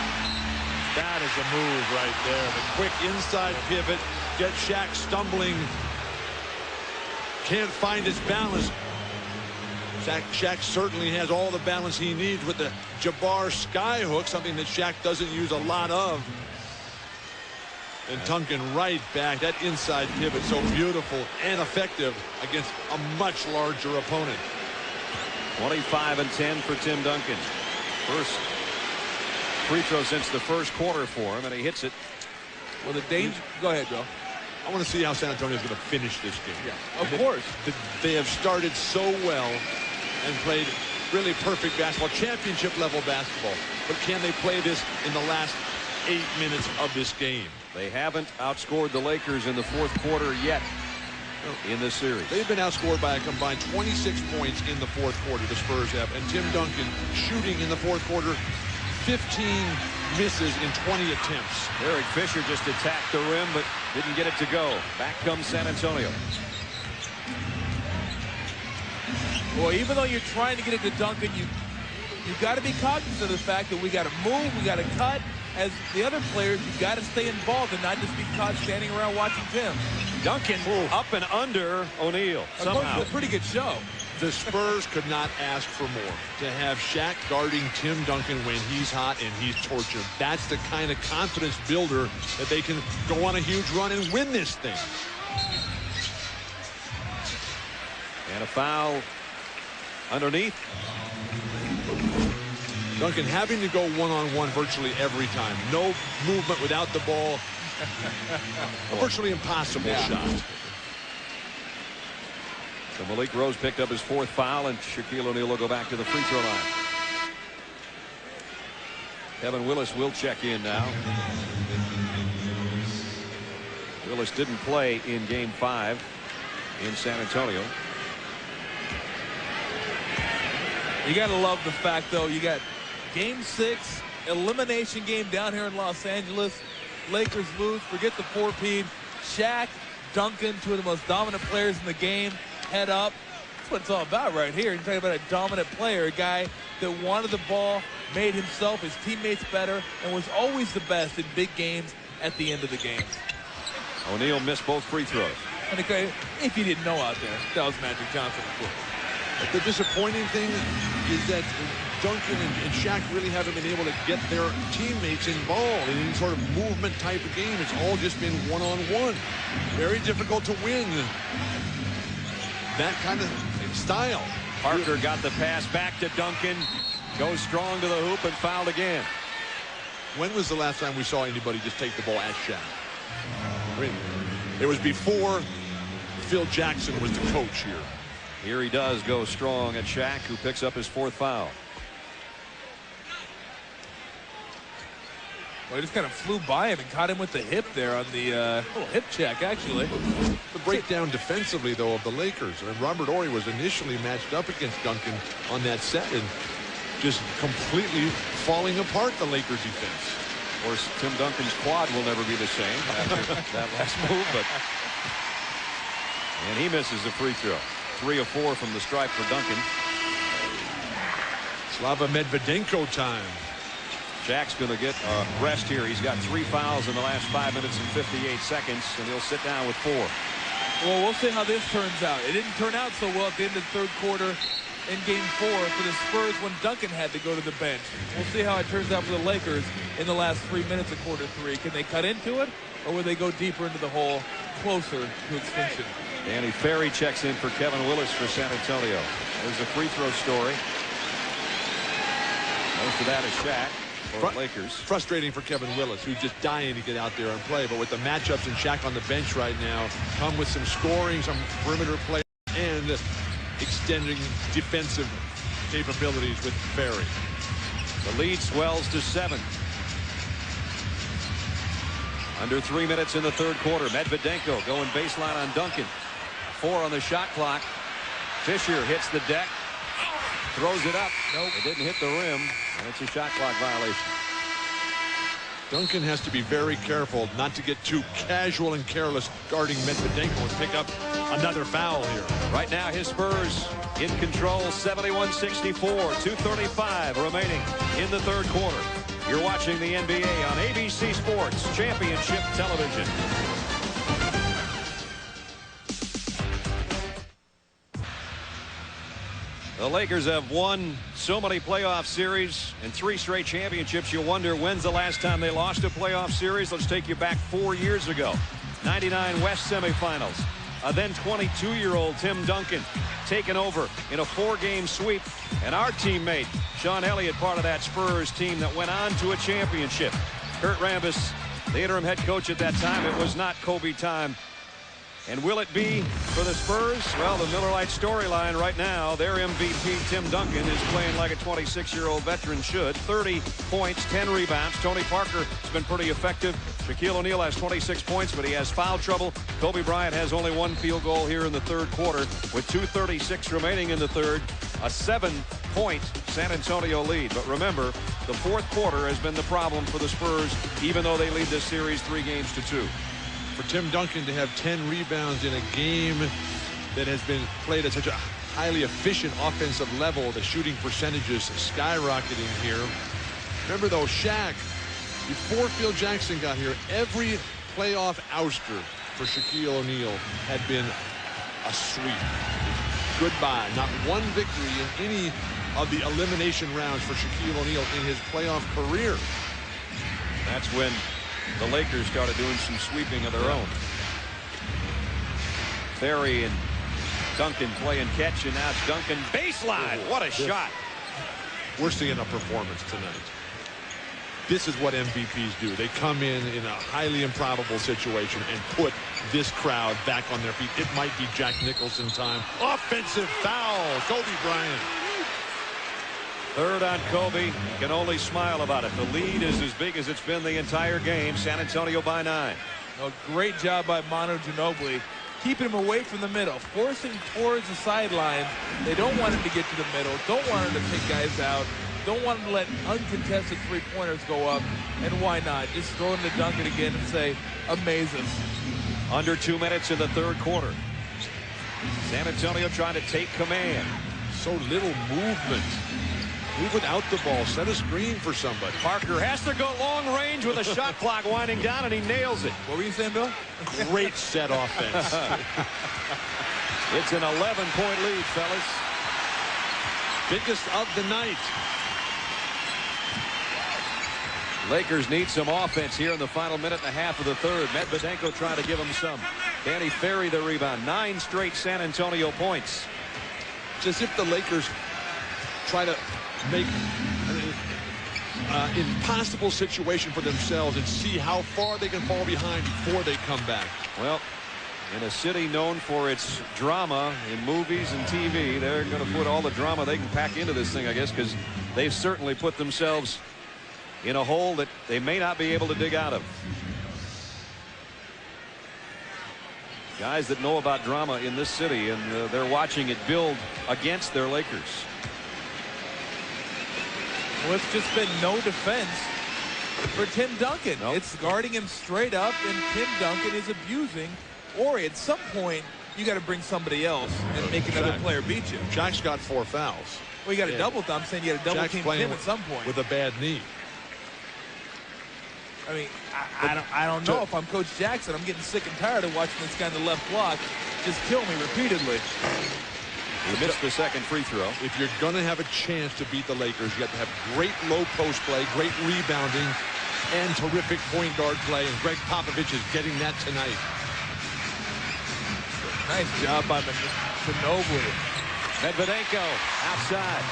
Speaker 2: That is a move right there. The quick inside pivot. Get Shaq stumbling. Can't find his balance. Shaq certainly has all the balance he needs with the Jabbar skyhook, something that Shaq doesn't use a lot of. And Duncan right back. That inside pivot so beautiful and effective against a much larger opponent.
Speaker 1: 25 and 10 for Tim Duncan. First free throw since the first quarter for him, and he hits it.
Speaker 3: Well, the danger. Go ahead, Joe.
Speaker 2: I want to see how San Antonio is going to finish this game.
Speaker 3: Yeah, of course.
Speaker 2: They have started so well and played really perfect basketball, championship level basketball. But can they play this in the last 8 minutes of this game?
Speaker 1: They haven't outscored the Lakers in the fourth quarter yet in this series.
Speaker 2: They've been outscored by a combined 26 points in the fourth quarter, the Spurs have. And Tim Duncan shooting in the fourth quarter 15 misses in 20 attempts.
Speaker 1: Eric Fisher just attacked the rim but didn't get it to go. Back comes San Antonio.
Speaker 3: Well, even though you're trying to get it to Duncan, you got to be cognizant of the fact that we got to move, we got to cut. As the other players, you got to stay involved and not just be caught standing around watching Tim.
Speaker 1: Duncan up and under O'Neal somehow.
Speaker 3: A pretty good show.
Speaker 2: The Spurs could not ask for more. To have Shaq guarding Tim Duncan when he's hot and he's tortured. That's the kind of confidence builder that they can go on a huge run and win this thing.
Speaker 1: And a foul underneath.
Speaker 2: Duncan having to go one-on-one virtually every time. No movement without the ball. A virtually impossible shot.
Speaker 1: So Malik Rose picked up his fourth foul, and Shaquille O'Neal will go back to the free throw line. Kevin Willis will check in now. Willis didn't play in Game 5 in San Antonio.
Speaker 3: You got to love the fact, though, you got Game 6, elimination game down here in Los Angeles. Lakers lose, forget the four-peat. Shaq, Duncan, two of the most dominant players in the game, head up. That's what it's all about right here. You're talking about a dominant player, a guy that wanted the ball, made himself, his teammates better, and was always the best in big games at the end of the game.
Speaker 1: O'Neal missed both free throws.
Speaker 3: And if you didn't know out there, that was Magic Johnson, of course.
Speaker 2: The disappointing thing is that Duncan and Shaq really haven't been able to get their teammates involved in any sort of movement type of game. It's all just been one-on-one. Very difficult to win that kind of style.
Speaker 1: Parker got the pass back to Duncan. Goes strong to the hoop and fouled again.
Speaker 2: When was the last time we saw anybody just take the ball at Shaq? I mean, it was before Phil Jackson was the coach here.
Speaker 1: Here he does go strong at Shaq, who picks up his 4th foul.
Speaker 3: Well, he just kind of flew by him and caught him with the hip there on the little hip check, actually.
Speaker 2: The breakdown defensively, though, of the Lakers. And Robert Horry was initially matched up against Duncan on that set and just completely falling apart the Lakers defense.
Speaker 1: Of course, Tim Duncan's quad will never be the same after that last move, and he misses the free throw. 3 of 4 from the stripe for Duncan.
Speaker 2: Slava Medvedenko time.
Speaker 1: Shaq's going to get rest here. He's got 3 fouls in the last 5 minutes and 58 seconds, and he'll sit down with 4.
Speaker 3: Well, we'll see how this turns out. It didn't turn out so well at the end of the third quarter in Game 4 for the Spurs when Duncan had to go to the bench. We'll see how it turns out for the Lakers in the last 3 minutes of quarter 3. Can they cut into it, or will they go deeper into the hole, closer to extinction?
Speaker 1: Danny Ferry checks in for Kevin Willis for San Antonio. There's the free throw story. Most of that is Shaq for the Lakers.
Speaker 2: Frustrating for Kevin Willis, who's just dying to get out there and play. But with the matchups and Shaq on the bench right now, come with some scoring, some perimeter play, and extending defensive capabilities with Ferry.
Speaker 1: The lead swells to 7. Under 3 minutes in the third quarter. Medvedenko going baseline on Duncan. 4 on the shot clock. Fisher hits the deck. Throws it up. Nope. It didn't hit the rim. And it's a shot clock violation.
Speaker 2: Duncan has to be very careful not to get too casual and careless guarding Medvedenko and pick up another foul here.
Speaker 1: Right now his Spurs in control, 71-64, 2:35 remaining in the third quarter. You're watching the NBA on ABC Sports Championship Television. The Lakers have won so many playoff series and 3 straight championships. You wonder when's the last time they lost a playoff series. Let's take you back 4 years ago. 99 West semifinals. Then 22-year-old Tim Duncan taken over in a 4-game sweep. And our teammate, Sean Elliott, part of that Spurs team that went on to a championship. Kurt Rambis, the interim head coach at that time. It was not Kobe time. And will it be for the Spurs? Well, the Miller Lite storyline right now, their MVP, Tim Duncan, is playing like a 26-year-old veteran should. 30 points, 10 rebounds. Tony Parker has been pretty effective. Shaquille O'Neal has 26 points, but he has foul trouble. Kobe Bryant has only 1 field goal here in the third quarter with 2:36 remaining in the third. A 7-point San Antonio lead. But remember, the fourth quarter has been the problem for the Spurs, even though they lead this series 3-2.
Speaker 2: For Tim Duncan to have 10 rebounds in a game that has been played at such a highly efficient offensive level, the shooting percentages skyrocketing here. Remember, though, Shaq, before Phil Jackson got here, every playoff ouster for Shaquille O'Neal had been a sweep. Goodbye. Not one victory in any of the elimination rounds for Shaquille O'Neal in his playoff career.
Speaker 1: That's when the Lakers started doing some sweeping of their own. Ferry and Duncan playing catch, and now it's Duncan baseline. What a shot.
Speaker 2: We're seeing a performance tonight. This is what MVPs do. They come in a highly improbable situation and put this crowd back on their feet. It might be Jack Nicholson time. Offensive foul. Kobe Bryant.
Speaker 1: Third on Kobe. Can only smile about it. The lead is as big as it's been the entire game. San Antonio by 9.
Speaker 3: A great job by Manu Ginobili, keeping him away from the middle, forcing towards the sideline. They don't want him to get to the middle, don't want him to pick guys out, don't want him to let uncontested three-pointers go up. And why not? Just throw him to Duncan again and say, amaze us.
Speaker 1: Under 2 minutes in the third quarter. San Antonio trying to take command.
Speaker 2: So little movement. Move without the ball. Set a screen for somebody.
Speaker 1: Parker has to go long range with a shot clock winding down, and he nails it.
Speaker 3: What were you saying, Bill?
Speaker 2: Great set offense.
Speaker 1: It's an 11-point lead, fellas.
Speaker 2: Biggest of the night.
Speaker 1: Lakers need some offense here in the final minute and a half of the third. Medvedenko trying to give them some. Danny Ferry the rebound. 9 straight San Antonio points.
Speaker 2: It's as if the Lakers try to make an impossible situation for themselves and see how far they can fall behind before they come back.
Speaker 1: Well, in a city known for its drama in movies and TV, they're going to put all the drama they can pack into this thing, I guess, because they've certainly put themselves in a hole that they may not be able to dig out of. Guys that know about drama in this city, and they're watching it build against their Lakers.
Speaker 3: Well, it's just been no defense for Tim Duncan.
Speaker 1: Nope.
Speaker 3: It's guarding him straight up, and Tim Duncan is abusing Ori. At some point, you got to bring somebody else and make another player beat you.
Speaker 2: Jack's got 4 fouls.
Speaker 3: Well, you got to double. I'm saying you got to double team Tim at some point.
Speaker 2: With a bad knee.
Speaker 3: I mean, I don't know if I'm Coach Jackson. I'm getting sick and tired of watching this guy in the left block just kill me repeatedly.
Speaker 1: He missed the second free throw.
Speaker 2: If you're going to have a chance to beat the Lakers, you have to have great low post play, great rebounding, and terrific point guard play. And Greg Popovich is getting that tonight.
Speaker 3: Nice job by Ginobili.
Speaker 1: Medvedenko outside.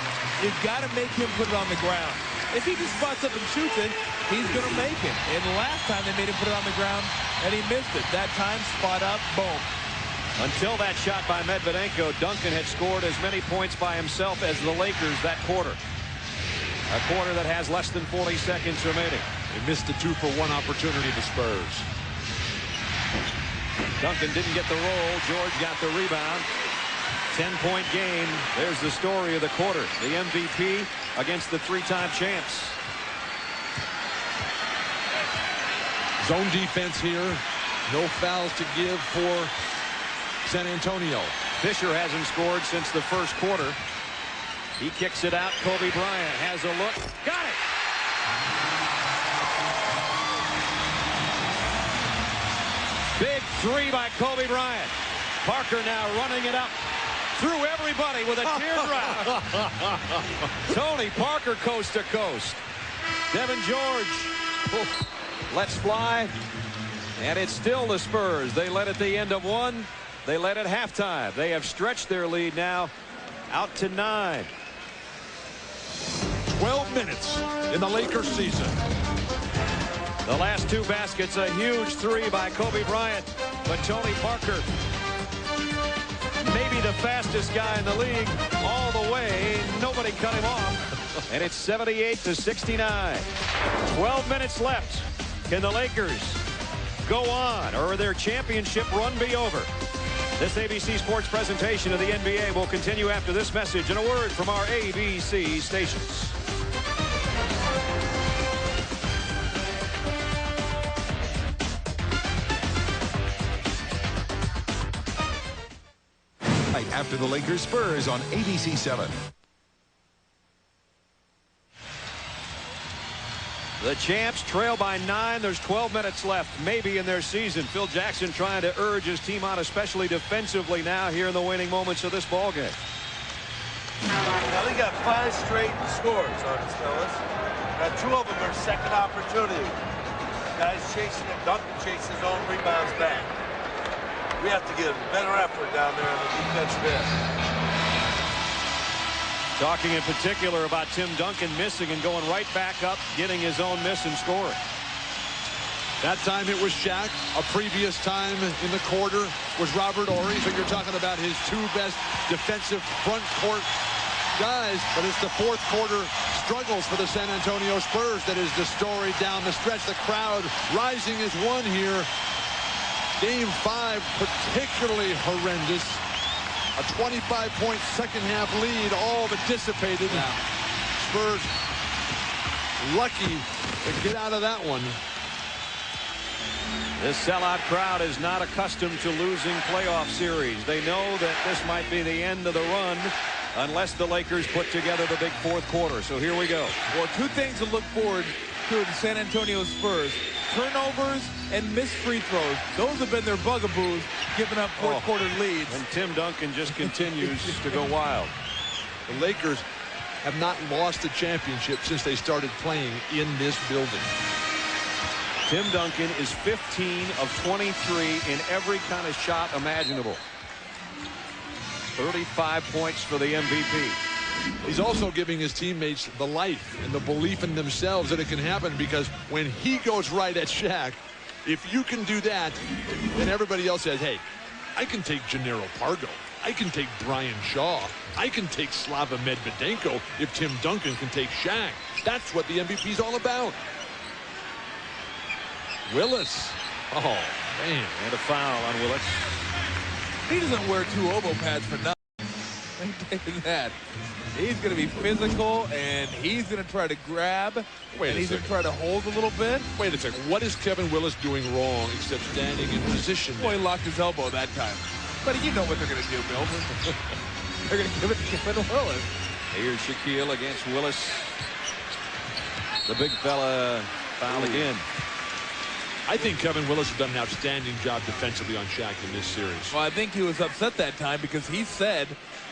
Speaker 3: You got to make him put it on the ground. If he just spots up and shoots it, he's going to make it. And last time they made him put it on the ground, and he missed it. That time, spot up, boom.
Speaker 1: Until that shot by Medvedenko, Duncan had scored as many points by himself as the Lakers that quarter. A quarter that has less than 40 seconds remaining.
Speaker 2: They missed the 2-for-1 opportunity, the Spurs.
Speaker 1: Duncan didn't get the roll. George got the rebound. 10-point game. There's the story of the quarter. The MVP against the 3-time champs.
Speaker 2: Zone defense here. No fouls to give for San Antonio.
Speaker 1: Fisher hasn't scored since the first quarter. He kicks it out. Kobe Bryant has a look. Got it! Big 3 by Kobe Bryant. Parker now running it up through everybody with a teardrop. Tony Parker coast to coast. Devin George lets fly. And it's still the Spurs. They led at the end of 1. They led at halftime. They have stretched their lead now out to 9.
Speaker 2: 12 minutes in the Lakers season.
Speaker 1: The last 2 baskets, a huge 3 by Kobe Bryant. But Tony Parker, maybe the fastest guy in the league, all the way. Nobody cut him off. And it's 78-69. 12 minutes left. Can the Lakers go on, or will their championship run be over? This ABC Sports presentation of the NBA will continue after this message and a word from our ABC stations.
Speaker 12: After the Lakers Spurs on ABC 7.
Speaker 1: The champs trail by 9. There's 12 minutes left, maybe, in their season. Phil Jackson trying to urge his team on, especially defensively now here in the waning moments of this ball game.
Speaker 15: Now they got 5 straight scores on us, fellas. Now 2 of them are second opportunity. Guys chasing it. Duncan chases his own rebounds back. We have to get a better effort down there on the defensive end.
Speaker 1: Talking in particular about Tim Duncan missing and going right back up, getting his own miss and scoring.
Speaker 2: That time it was Shaq. A previous time in the quarter was Robert Horry. So you're talking about his 2 best defensive front court guys. But it's the fourth quarter struggles for the San Antonio Spurs that is the story down the stretch. The crowd rising as one here Game 5 particularly horrendous. A 25-point second-half lead, all but dissipated. Spurs lucky to get out of that one.
Speaker 1: This sellout crowd is not accustomed to losing playoff series. They know that this might be the end of the run unless the Lakers put together the big fourth quarter. So here we go.
Speaker 3: Well, two things to look forward to the San Antonio Spurs. Turnovers and missed free throws. Those have been their bugaboos, giving up fourth quarter leads.
Speaker 1: And Tim Duncan just continues to go wild.
Speaker 2: The Lakers have not lost a championship since they started playing in this building.
Speaker 1: Tim Duncan is 15 of 23 in every kind of shot imaginable. 35 points for the MVP.
Speaker 2: He's also giving his teammates the life and the belief in themselves that it can happen, because when he goes right at Shaq, if you can do that, then everybody else says, hey, I can take Gennaro Pargo. I can take Brian Shaw. I can take Slava Medvedenko if Tim Duncan can take Shaq. That's what the MVP is all about. Willis. Oh, man.
Speaker 1: And a foul on Willis.
Speaker 3: He doesn't wear two oboe pads for nothing. That. He's going to be physical, and he's going to try to grab, and he's going to try to hold a little bit.
Speaker 2: Wait a second. What is Kevin Willis doing wrong except standing in position?
Speaker 3: Well, he locked his elbow that time. But you know what they're going to do, Bill. They're going to give it to Kevin Willis.
Speaker 1: Here's Shaquille against Willis. The big fella fouled again.
Speaker 2: I think Kevin Willis has done an outstanding job defensively on Shaq in this series.
Speaker 3: Well, I think he was upset that time because he said,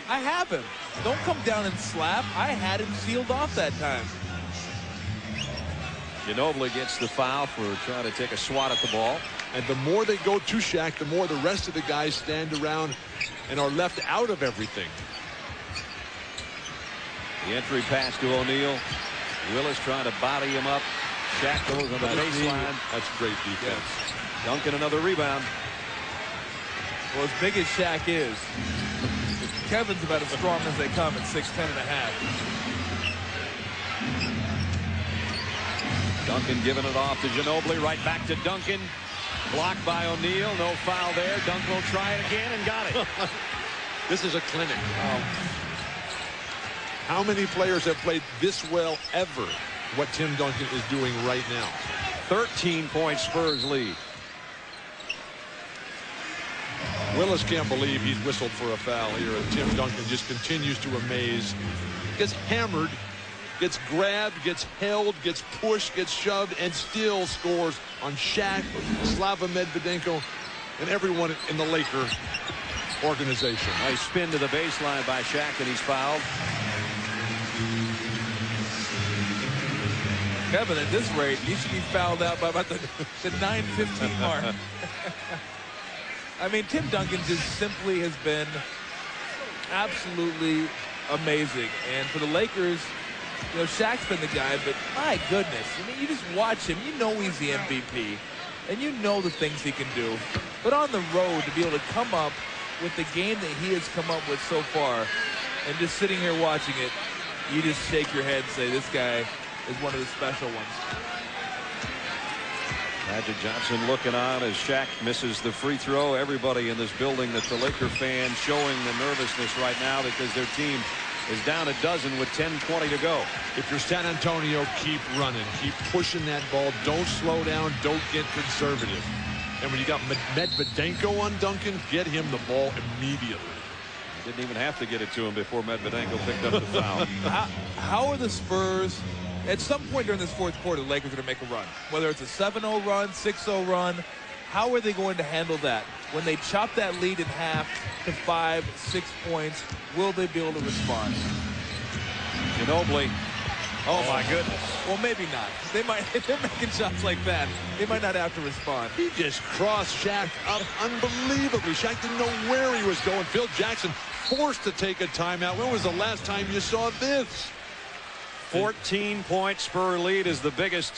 Speaker 3: I have him. Don't come down and slap. I had him sealed off that time.
Speaker 1: Ginobili gets the foul for trying to take a swat at the ball.
Speaker 2: And the more they go to Shaq, the more the rest of the guys stand around and are left out of everything.
Speaker 1: The entry pass to O'Neal. Willis trying to body him up. Shaq goes on the baseline.
Speaker 2: That's great defense.
Speaker 1: Yes. Duncan another rebound.
Speaker 3: Well, as big as Shaq is, Kevin's about as strong as they come at 6'10 and a half.
Speaker 1: Duncan giving it off to Ginobili. Right back to Duncan. Blocked by O'Neal. No foul there. Duncan will try it again and got it.
Speaker 2: This is a clinic. How many players have played this well ever? What Tim Duncan is doing right now.
Speaker 1: 13-point Spurs lead.
Speaker 2: Willis can't believe he's whistled for a foul here, and Tim Duncan just continues to amaze. Gets hammered, gets grabbed, gets held, gets pushed, gets shoved, and still scores on Shaq, Slava Medvedenko, and everyone in the Laker organization.
Speaker 1: Nice spin to the baseline by Shaq, and he's fouled.
Speaker 3: Kevin, at this rate, you should be fouled out by about the 9:15 mark. I mean, Tim Duncan just simply has been absolutely amazing. And for the Lakers, you know, Shaq's been the guy, but my goodness, I mean, you just watch him. You know he's the MVP, and you know the things he can do. But on the road, to be able to come up with the game that he has come up with so far, and just sitting here watching it, you just shake your head and say, this guy is one of the special ones.
Speaker 1: Magic Johnson looking on as Shaq misses the free throw. Everybody in this building that's a Laker fan showing the nervousness right now because their team is down a dozen with 10:20 to go.
Speaker 2: If you're San Antonio, keep running. Keep pushing that ball. Don't slow down. Don't get conservative. And when you got Medvedenko on Duncan, get him the ball immediately.
Speaker 1: Didn't even have to get it to him before Medvedenko picked up the foul.
Speaker 3: How are the Spurs, at some point during this fourth quarter, the Lakers are going to make a run? Whether it's a 7-0 run, 6-0 run, how are they going to handle that? When they chop that lead in half to 5, 6 points, will they be able to respond?
Speaker 1: Ginobili. Oh, my goodness.
Speaker 3: Well, maybe not. They might, if they're making shots like that, they might not have to respond.
Speaker 2: He just crossed Shaq up unbelievably. Shaq didn't know where he was going. Phil Jackson forced to take a timeout. When was the last time you saw this?
Speaker 1: 14-point Spur lead is the biggest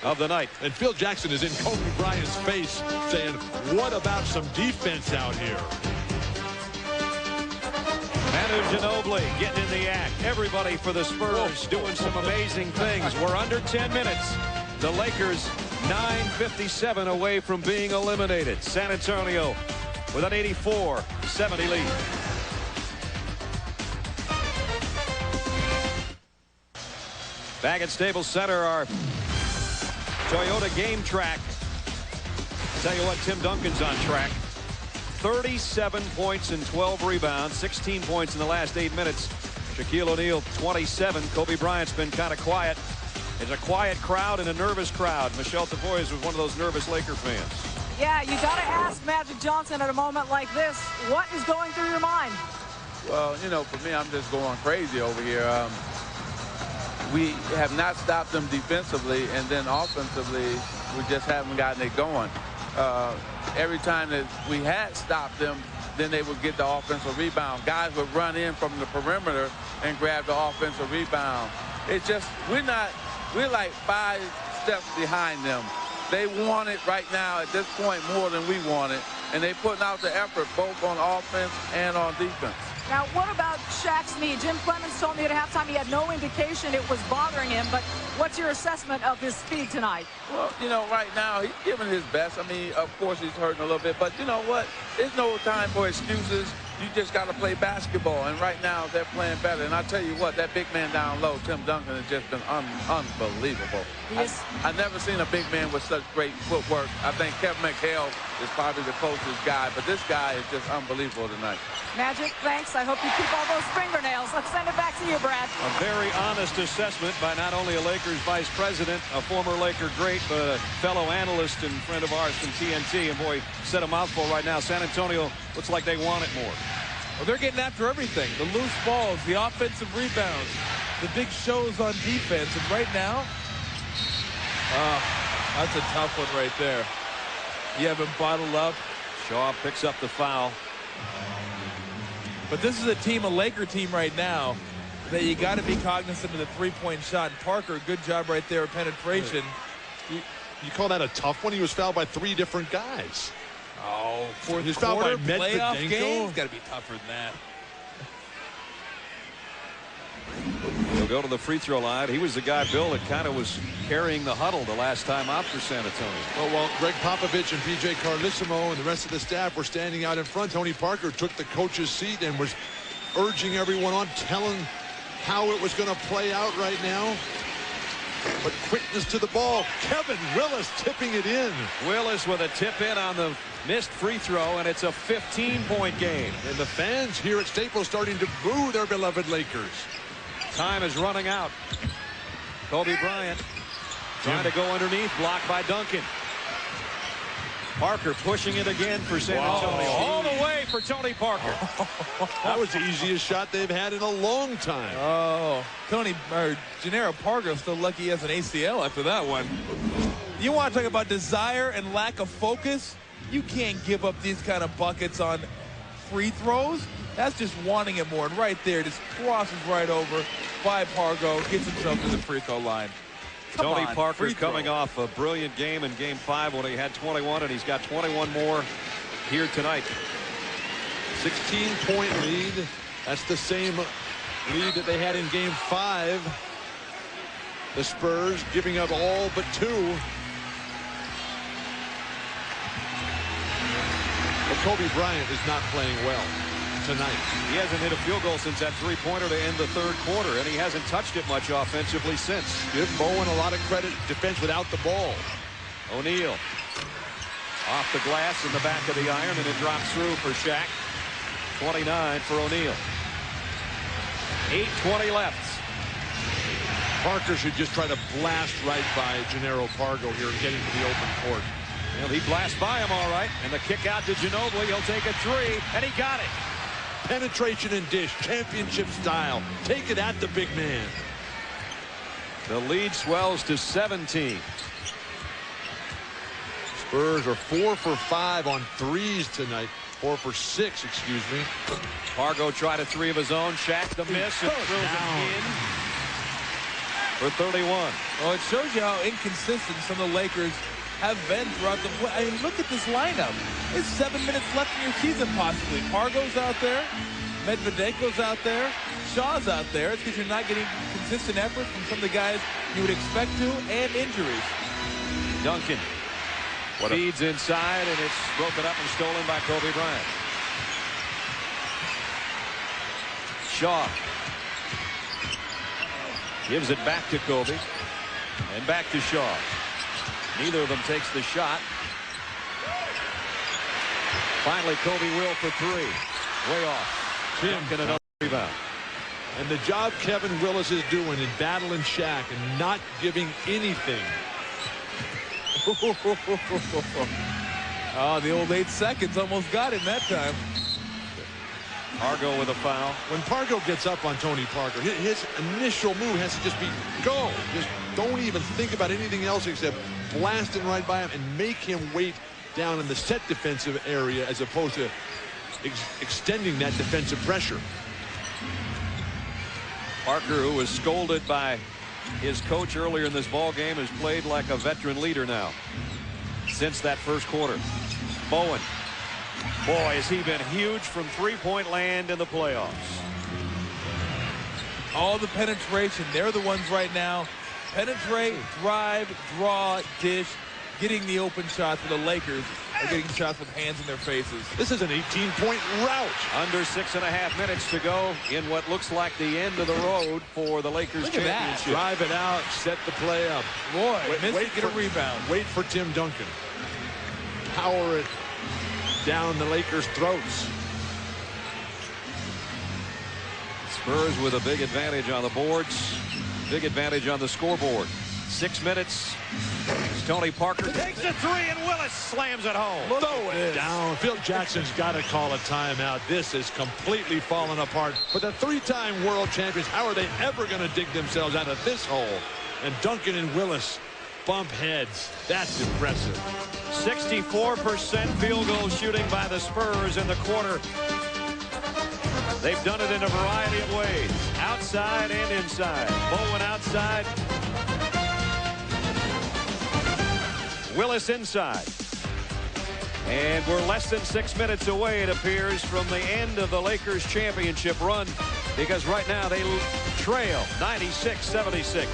Speaker 1: of the night.
Speaker 2: And Phil Jackson is in Kobe Bryant's face saying, what about some defense out here?
Speaker 1: Manu Ginobili getting in the act. Everybody for the Spurs doing some amazing things. We're under 10 minutes. The Lakers 9:57 away from being eliminated. San Antonio with an 84-70 lead. Back at Staples Center, our Toyota game track. Tell you what, Tim Duncan's on track. 37 points and 12 rebounds, 16 points in the last 8 minutes. Shaquille O'Neal 27. Kobe Bryant's been kind of quiet. It's a quiet crowd and a nervous crowd. Michelle Tavoyes was one of those nervous Laker fans.
Speaker 5: Yeah, you got to ask Magic Johnson at a moment like this, what is going through your mind?
Speaker 16: Well, you know, for me, I'm just going crazy over here. We have not stopped them defensively, and then offensively, we just haven't gotten it going. Every time that we had stopped them, then they would get the offensive rebound. Guys would run in from the perimeter and grab the offensive rebound. It's just, we're like 5 steps behind them. They want it right now at this point more than we want it, and they're putting out the effort both on offense and on defense.
Speaker 5: Now, what about Shaq's knee? Jim Clemens told me at halftime he had no indication it was bothering him, but what's your assessment of his speed tonight?
Speaker 16: Well, you know, right now, he's giving his best. I mean, of course, he's hurting a little bit, but you know what? There's no time for excuses. You just got to play basketball, and right now, they're playing better. And I tell you what, that big man down low, Tim Duncan, has just been unbelievable. I've never seen a big man with such great footwork. I think Kevin McHale is probably the closest guy, but this guy is just unbelievable tonight.
Speaker 5: Magic, thanks. I hope you keep all those fingernails. Let's send it back to you, Brad.
Speaker 1: A very honest assessment by not only a Lakers vice president, a former Laker great, but a fellow analyst and friend of ours from TNT. And boy, said a mouthful right now. San Antonio looks like they want it more.
Speaker 3: Well, they're getting after everything. The loose balls, the offensive rebounds, the big shows on defense. And right now, that's a tough one right there. You have him bottled up.
Speaker 1: Shaw picks up the foul.
Speaker 3: But this is a team, a Laker team right now, that you got to be cognizant of the three-point shot. And Parker, good job right there, penetration.
Speaker 2: You call that a tough one? He was fouled by 3 different guys.
Speaker 3: Oh, fourth
Speaker 2: He's
Speaker 3: quarter,
Speaker 2: fouled by
Speaker 3: playoff game. It's got to be tougher than that.
Speaker 1: He'll go to the free throw line. He was the guy, Bill, that kind of was carrying the huddle the last time out for San Antonio.
Speaker 2: Oh, well, Greg Popovich and P.J. Carlissimo and the rest of the staff were standing out in front. Tony Parker took the coach's seat and was urging everyone on, telling how it was going to play out right now. But quickness to the ball. Kevin Willis tipping it in.
Speaker 1: Willis with a tip in on the missed free throw, and it's a 15-point game.
Speaker 2: And the fans here at Staples starting to boo their beloved Lakers.
Speaker 1: Time is running out. Kobe Bryant trying to go underneath, blocked by Duncan. Parker pushing it again for San Antonio. All the way for Tony Parker.
Speaker 2: That was the easiest shot they've had in a long time.
Speaker 3: Oh, Gennaro Parker's still lucky he has an ACL after that one. You want to talk about desire and lack of focus? You can't give up these kind of buckets on free throws. That's just wanting it more. And right there, just crosses right over by Pargo, gets himself to the free throw line.
Speaker 1: Tony Parker coming off a brilliant game in Game 5 when he had 21, and he's got 21 more here tonight.
Speaker 2: 16-point lead. That's the same lead that they had in Game 5. The Spurs giving up all but 2. But Kobe Bryant is not playing well tonight.
Speaker 1: He hasn't hit a field goal since that three-pointer to end the third quarter, and he hasn't touched it much offensively since.
Speaker 2: Give Bowen a lot of credit defense without the ball.
Speaker 1: O'Neal off the glass in the back of the iron, and it drops through for Shaq. 29 for O'Neal. 8:20 left.
Speaker 2: Parker should just try to blast right by Gennaro Pargo here and get into the open court.
Speaker 1: Well, he blasts by him all right, and the kick out to Ginobili. He'll take a 3, and he got it.
Speaker 2: Penetration and dish, championship style. Take it at the big man.
Speaker 1: The lead swells to 17.
Speaker 2: Spurs are 4 for 5 on threes tonight. 4 for 6, excuse me.
Speaker 1: Pargo tried a 3 of his own. Shaq the miss and throws it in for 31.
Speaker 3: Well, it shows you how inconsistent some of the Lakers have been throughout the play. I mean, look at this lineup. There's 7 minutes left in your season, possibly. Pargo's out there. Medvedenko's out there. Shaw's out there. It's because you're not getting consistent effort from some of the guys you would expect to, and injuries.
Speaker 1: Duncan feeds inside, and it's broken up and stolen by Kobe Bryant. Shaw gives it back to Kobe and back to Shaw. Neither of them takes the shot. Finally, Kobe will for three. Way off. Duncan another rebound.
Speaker 2: And the job Kevin Willis is doing in battling Shaq and not giving anything.
Speaker 3: Oh, the old 8 seconds almost got him that time.
Speaker 1: Pargo with a foul.
Speaker 2: When Pargo gets up on Tony Parker, his initial move has to just be go. Just don't even think about anything else except blasting right by him and make him wait down in the set defensive area as opposed to extending that defensive pressure.
Speaker 1: Parker, who was scolded by his coach earlier in this ball game, has played like a veteran leader now since that first quarter. Bowen. Boy, has he been huge from three-point land in the playoffs.
Speaker 3: All the penetration, they're the ones right now. Penetrate, drive, draw, dish, getting the open shots for the Lakers are getting shots with hands in their faces.
Speaker 2: This is an 18-point rout.
Speaker 1: Under 6.5 minutes to go in what looks like the end of the road for the Lakers championship.
Speaker 2: Drive it out, set the play up.
Speaker 3: Boy, wait for a rebound.
Speaker 2: Wait for Tim Duncan. Power it down the Lakers' throats.
Speaker 1: Spurs with a big advantage on the boards. Big advantage on the scoreboard. 6 minutes. Tony Parker takes a three, and Willis slams it home.
Speaker 2: Throw it down. Phil Jackson's got to call a timeout. This is completely falling apart. But the three-time world champions, how are they ever going to dig themselves out of this hole? And Duncan and Willis bump heads. That's impressive.
Speaker 1: 64% field goal shooting by the Spurs in the quarter. They've done it in a variety of ways, outside and inside. Bowen outside. Willis inside. And we're less than 6 minutes away, it appears, from the end of the Lakers championship run, because right now they trail 96-76.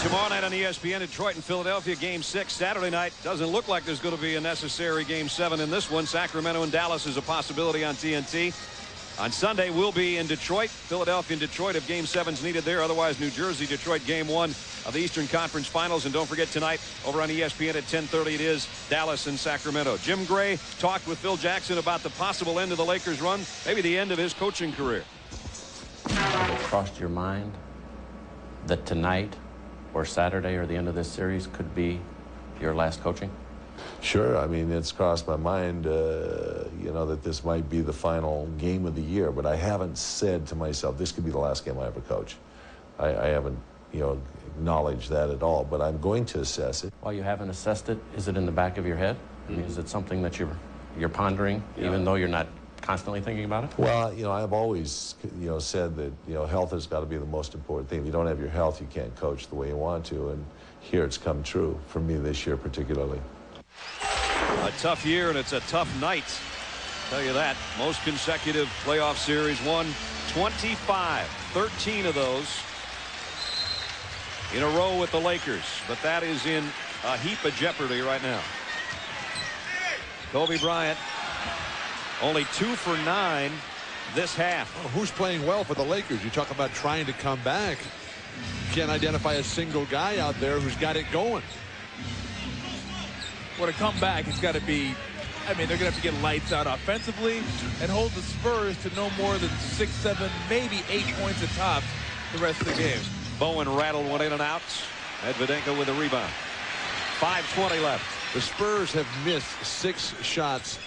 Speaker 1: Tomorrow night on ESPN, Detroit and Philadelphia, Game 6. Saturday night, doesn't look like there's going to be a necessary Game 7 in this one. Sacramento and Dallas is a possibility on TNT. On Sunday, we'll be in Detroit. Philadelphia and Detroit if Game 7's needed there. Otherwise, New Jersey, Detroit, Game 1 of the Eastern Conference Finals. And don't forget tonight, over on ESPN at 10:30, it is Dallas and Sacramento. Jim Gray talked with Phil Jackson about the possible end of the Lakers' run, maybe the end of his coaching career.
Speaker 17: Crossed your mind that tonight or Saturday or the end of this series could be your last coaching?
Speaker 18: Sure. I mean, it's crossed my mind, you know, that this might be the final game of the year, but I haven't said to myself, this could be the last game I ever coach. I haven't, you know, acknowledged that at all, but I'm going to assess it.
Speaker 17: While you haven't assessed it, is it in the back of your head? I mean, is it something that you're pondering, even though you're not constantly thinking about it?
Speaker 18: Well, you know, I've always, you know, said that, you know, health has got to be the most important thing. If you don't have your health, you can't coach the way you want to, and here it's come true for me this year particularly.
Speaker 1: A tough year, and it's a tough night. Tell you that. Most consecutive playoff series won 25. 13 of those in a row with the Lakers, but that is in a heap of jeopardy right now. Kobe Bryant only 2 for 9 this half.
Speaker 2: Oh, who's playing well for the Lakers? You talk about trying to come back. You can't identify a single guy out there who's got it going.
Speaker 3: Well, to come back, it's got to be, I mean, they're going to have to get lights out offensively and hold the Spurs to no more than 6, 7, maybe 8 points at top the rest of the game.
Speaker 1: Bowen rattled one in and out. Medvedenko with a rebound. 5:20 left.
Speaker 2: The Spurs have missed 6 shots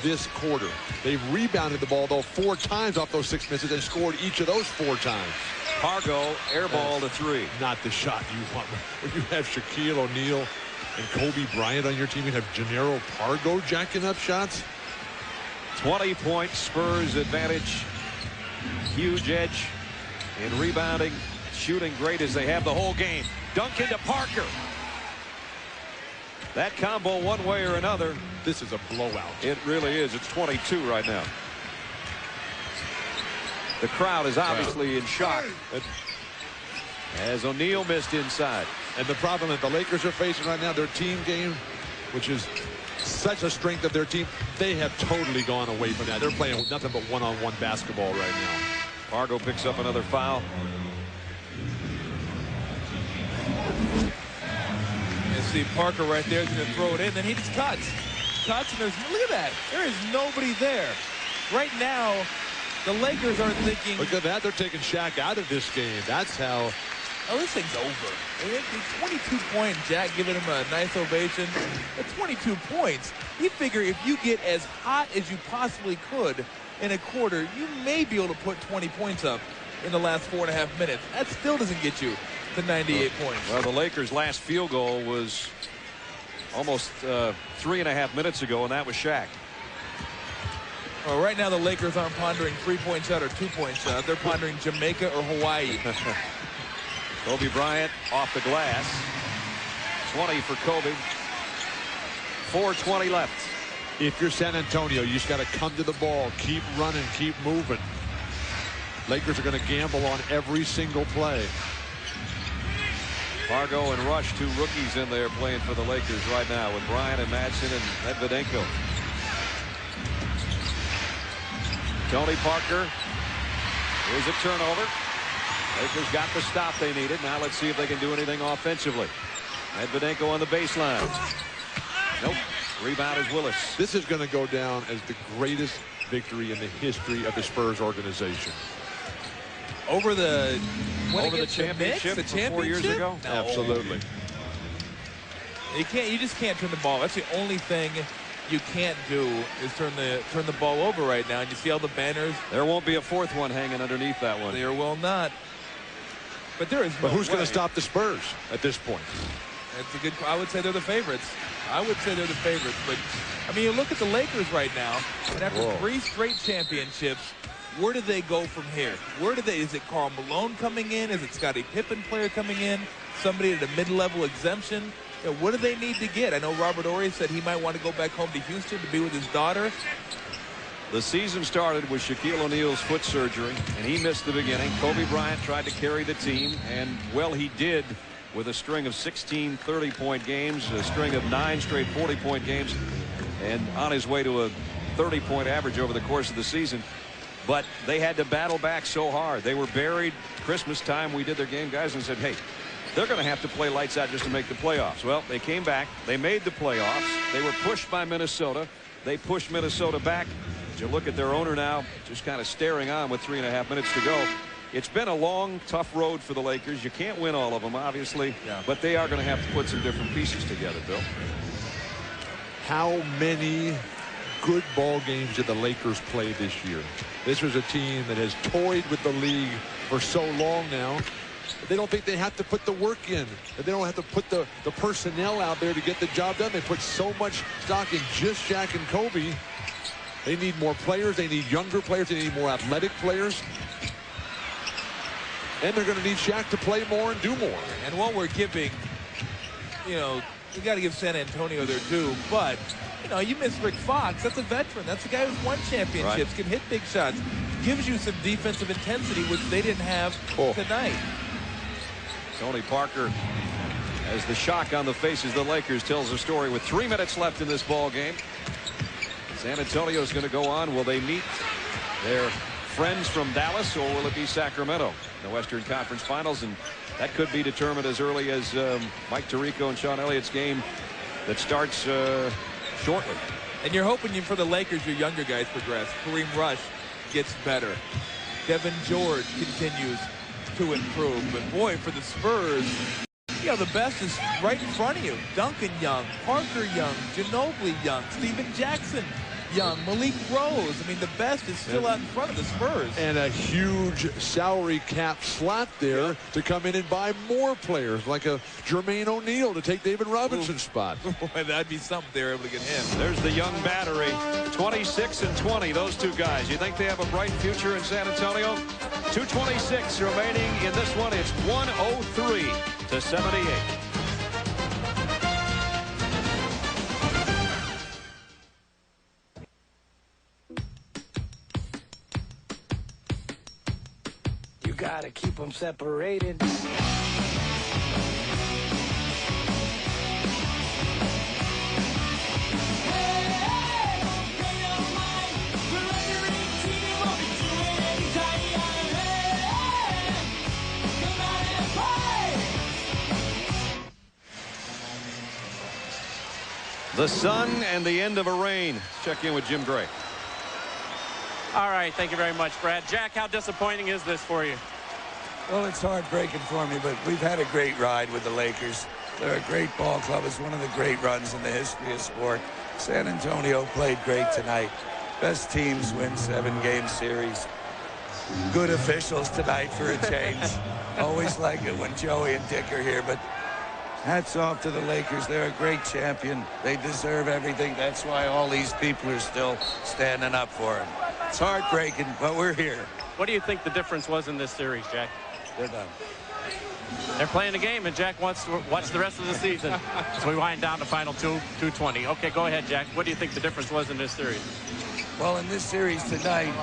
Speaker 2: this quarter. They've rebounded the ball, though, 4 times off those 6 misses and scored each of those 4 times.
Speaker 1: Pargo airball to 3.
Speaker 2: Not the shot you want. When you have Shaquille O'Neal and Kobe Bryant on your team, you have Gennaro Pargo jacking up shots.
Speaker 1: 20-point Spurs advantage. Huge edge in rebounding, shooting great as they have the whole game. Duncan to Parker. That combo, one way or another,
Speaker 2: This is a blowout.
Speaker 1: It really is. It's 22 right now. The crowd is obviously in shock as O'Neal missed inside.
Speaker 2: And the problem that the Lakers are facing right now, their team game, which is such a strength of their team, they have totally gone away from that. They're playing with nothing but one-on-one basketball right now.
Speaker 1: Fargo picks up another foul.
Speaker 3: You see Parker right there is going to throw it in, then he just cuts. And there's, look at that. There is nobody there. Right now, the Lakers are thinking.
Speaker 2: Look at that. They're taking Shaq out of this game. That's how.
Speaker 3: Oh, this thing's over. 22 points. Jack giving him a nice ovation. At 22 points, you figure if you get as hot as you possibly could in a quarter, you may be able to put 20 points up in the last 4.5 minutes. That still doesn't get you to 98 points.
Speaker 1: Well, the Lakers' last field goal was almost 3.5 minutes ago, and that was Shaq.
Speaker 3: Well, right now the Lakers aren't pondering 3-point shot or 2-point shot. They're pondering Jamaica or Hawaii.
Speaker 1: Kobe Bryant off the glass. 20 for Kobe. 4:20 left.
Speaker 2: If you're San Antonio, you just got to come to the ball, keep running, keep moving. Lakers are going to gamble on every single play.
Speaker 1: Fargo and Rush, two rookies in there playing for the Lakers right now with Bryant and Madsen and Medvedenko. Tony Parker. Here's a turnover. Lakers got the stop they needed. Now let's see if they can do anything offensively. Medvedenko on the baseline. Nope. Rebound is Willis.
Speaker 2: This is going to go down as the greatest victory in the history of the Spurs organization.
Speaker 3: Over the
Speaker 1: championship,
Speaker 3: the
Speaker 1: 4 years ago?
Speaker 3: No.
Speaker 2: Absolutely.
Speaker 3: You just can't turn the ball. That's the only thing you can't do is turn the ball over right now. And you see all the banners.
Speaker 1: There won't be a fourth one hanging underneath that one.
Speaker 3: There will not. But there is no
Speaker 2: But who's going
Speaker 3: way.
Speaker 2: to stop the Spurs at this point?
Speaker 3: That's a good. I would say they're the favorites. I would say they're the favorites. But I mean, you look at the Lakers right now, and after 3 straight championships, where do they go from here? Is it Karl Malone coming in? Is it Scottie Pippen player coming in? Somebody at a mid-level exemption? You know, what do they need to get? I know Robert Horry said he might want to go back home to Houston to be with his daughter.
Speaker 1: The season started with Shaquille O'Neal's foot surgery, and he missed the beginning. Kobe Bryant tried to carry the team, and, well, he did with a string of 16 30-point games, a string of 9 straight 40-point games, and on his way to a 30-point average over the course of the season. But they had to battle back so hard. They were buried. Christmas time, we did their game, guys, and said, hey, they're going to have to play lights out just to make the playoffs. Well, they came back. They made the playoffs. They were pushed by Minnesota. They pushed Minnesota back. You look at their owner now, just kind of staring on with 3.5 minutes to go. It's been a long, tough road for the Lakers. You can't win all of them, obviously, but they are going to have to put some different pieces together, Bill.
Speaker 2: How many good ball games did the Lakers play this year? This was a team that has toyed with the league for so long now. They don't think they have to put the work in. They don't have to put the personnel out there to get the job done. They put so much stock in just Shaq and Kobe. They need more players. They need younger players. They need more athletic players. And they're going to need Shaq to play more and do more.
Speaker 3: And what we're giving, you know, you got to give San Antonio their due. But, you know, you miss Rick Fox. That's a veteran. That's a guy who's won championships, can hit big shots. Gives you some defensive intensity, which they didn't have tonight.
Speaker 1: Tony Parker, as the shock on the faces of the Lakers, tells a story with 3 minutes left in this ball game. San Antonio is going to go on. Will they meet their friends from Dallas, or will it be Sacramento in the Western Conference Finals? And that could be determined as early as Mike Tirico and Sean Elliott's game that starts shortly.
Speaker 3: And you're hoping for the Lakers, your younger guys progress. Kareem Rush gets better. Devin George continues to improve. But boy, for the Spurs, you know, the best is right in front of you. Duncan Young, Parker Young, Ginobili Young, Steven Jackson Young, Malik Rose. I mean, the best is still out in front of the Spurs.
Speaker 2: And a huge salary cap slot there to come in and buy more players, like a Jermaine O'Neal to take David Robinson's spot.
Speaker 3: Boy, that'd be something they're able to get him.
Speaker 1: There's the young battery, 26 and 20, those two guys. You think they have a bright future in San Antonio? 2:26 remaining in this one. It's 103-78.
Speaker 19: Gotta keep them separated.
Speaker 1: The sun and the end of a rain. Let's check in with Jim Gray.
Speaker 20: All right, thank you very much, Brad. Jack, how disappointing is this for you?
Speaker 19: Well, it's heartbreaking for me, but we've had a great ride with the Lakers. They're a great ball club. It's one of the great runs in the history of sport. San Antonio played great tonight. Best teams win 7-game series. Good officials tonight for a change. Always like it when Joey and Dick are here, but hats off to the Lakers. They're a great champion. They deserve everything. That's why all these people are still standing up for them. It's heartbreaking, but we're here.
Speaker 20: What do you think the difference was in this series, Jack?
Speaker 19: They're done.
Speaker 20: They're playing the game, and Jack wants to watch the rest of the season. So we wind down to final 2:20. Okay, go ahead, Jack. What do you think the difference was in this series?
Speaker 19: Well, in this series tonight,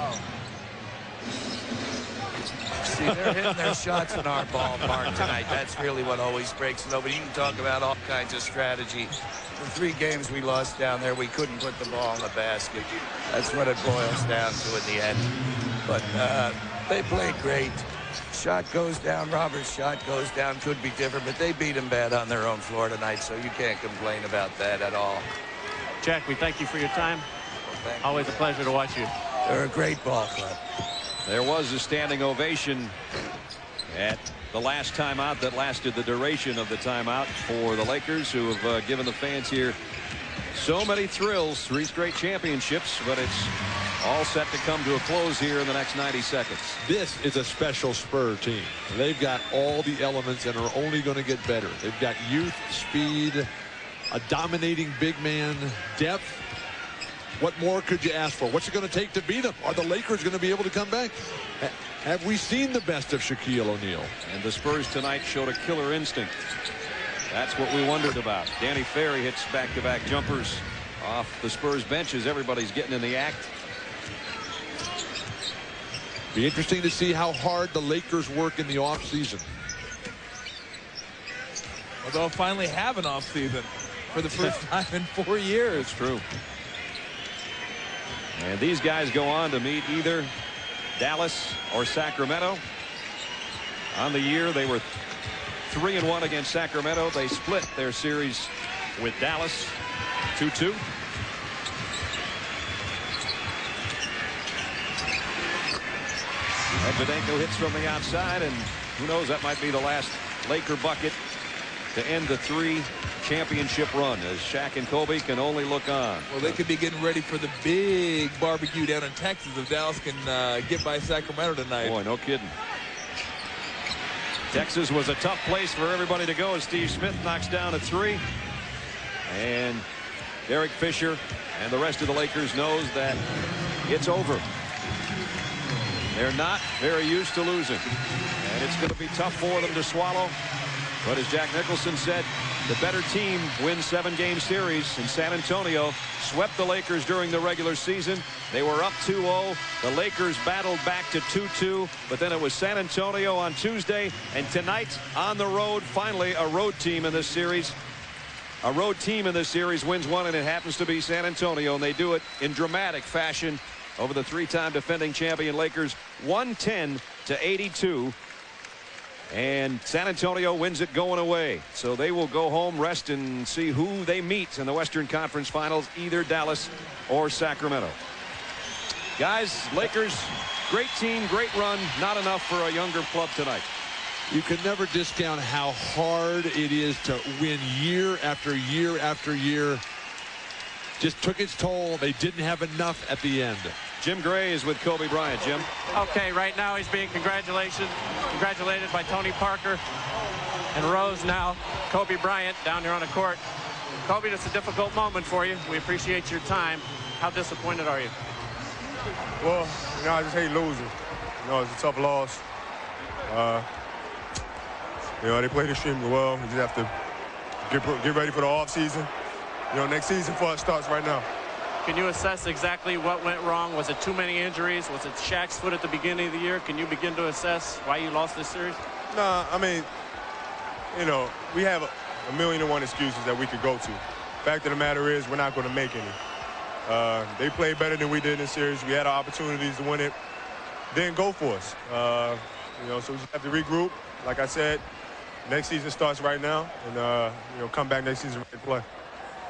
Speaker 19: see, they're hitting their shots in our ballpark tonight. That's really what always breaks it over. You can talk about all kinds of strategy. The 3 games we lost down there, we couldn't put the ball in the basket. That's what it boils down to in the end. But they played great. Shot goes down. Robert's shot goes down. Could be different, but they beat him bad on their own floor tonight, so you can't complain about that at all.
Speaker 20: Jack, we thank you for your time.
Speaker 19: Well,
Speaker 20: always a pleasure to watch you.
Speaker 19: They're a great ball club.
Speaker 1: There was a standing ovation at the last timeout that lasted the duration of the timeout for the Lakers, who have given the fans here so many thrills, 3 straight championships, but it's all set to come to a close here in the next 90 seconds.
Speaker 2: This is a special Spur team. They've got all the elements and are only going to get better. They've got youth, speed, a dominating big man, depth. What more could you ask for? What's it going to take to beat them? Are the Lakers going to be able to come back? Have we seen the best of Shaquille O'Neal?
Speaker 1: And the Spurs tonight showed a killer instinct. That's what we wondered about. Danny Ferry hits back-to-back jumpers off the Spurs benches. Everybody's getting in the act.
Speaker 2: Be interesting to see how hard the Lakers work in the offseason.
Speaker 3: Well, they'll finally have an offseason for the first time in 4 years.
Speaker 1: It's true. And these guys go on to meet either Dallas or Sacramento. On the year, they were 3-1 against Sacramento. They split their series with Dallas 2-2. Medvedenko hits from the outside, and who knows, that might be the last Laker bucket to end the 3 championship run, as Shaq and Kobe can only look on.
Speaker 3: Well, they could be getting ready for the big barbecue down in Texas if Dallas can get by Sacramento tonight.
Speaker 1: Boy, no kidding. Texas was a tough place for everybody to go as Steve Smith knocks down a 3. And Derek Fisher and the rest of the Lakers knows that it's over. They're not very used to losing, and it's going to be tough for them to swallow. But as Jack Nicholson said, the better team wins 7-game series, and San Antonio swept the Lakers during the regular season. They were up 2-0. The Lakers battled back to 2-2, but then it was San Antonio on Tuesday, and tonight on the road, finally a road team in this series. A road team in this series wins one, and it happens to be San Antonio, and they do it in dramatic fashion over the 3-time defending champion Lakers, 110-82. And San Antonio wins it going away. So they will go home, rest, and see who they meet in the Western Conference Finals, either Dallas or Sacramento. Guys, Lakers, great team, great run, not enough for a younger club tonight.
Speaker 2: You can never discount how hard it is to win year after year after year. Just took its toll. They didn't have enough at the end.
Speaker 1: Jim Gray is with Kobe Bryant. Jim.
Speaker 20: Okay, right now he's being congratulated by Tony Parker and Rose now. Kobe Bryant down here on the court. Kobe, it's a difficult moment for you. We appreciate your time. How disappointed are you?
Speaker 6: Well, I just hate losing. It's a tough loss. They played extremely well. We just have to get ready for the offseason. Next season for us starts right now.
Speaker 20: Can you assess exactly what went wrong? Was it too many injuries? Was it Shaq's foot at the beginning of the year? Can you begin to assess why you lost this series?
Speaker 6: No, I mean, you know, we have a million and one excuses that we could go to. Fact of the matter is, we're not going to make any. They played better than we did in this series. We had our opportunities to win it. Didn't go for us. You know, so we just have to regroup. Like I said, next season starts right now, and you know, come back next season and play.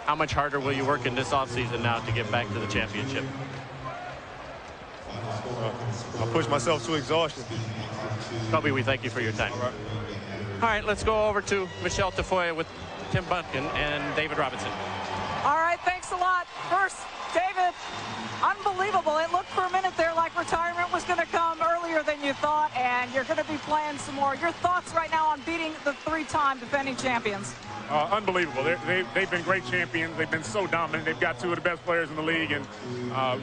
Speaker 20: How much harder will you work in this offseason now to get back to the championship?
Speaker 6: I'll push myself to exhaustion.
Speaker 20: Kobe, we thank you for your time. All right, let's go over to Michelle Tafoya with Tim Duncan and David Robinson.
Speaker 5: All right, thanks a lot. First, David, unbelievable. It looked for a minute there like retirement was going to come earlier than you thought, and you're going to be playing some more. Your thoughts right now on beating the three-time defending champions?
Speaker 21: Unbelievable. They've been great champions. They've been so dominant. They've got two of the best players in the league, and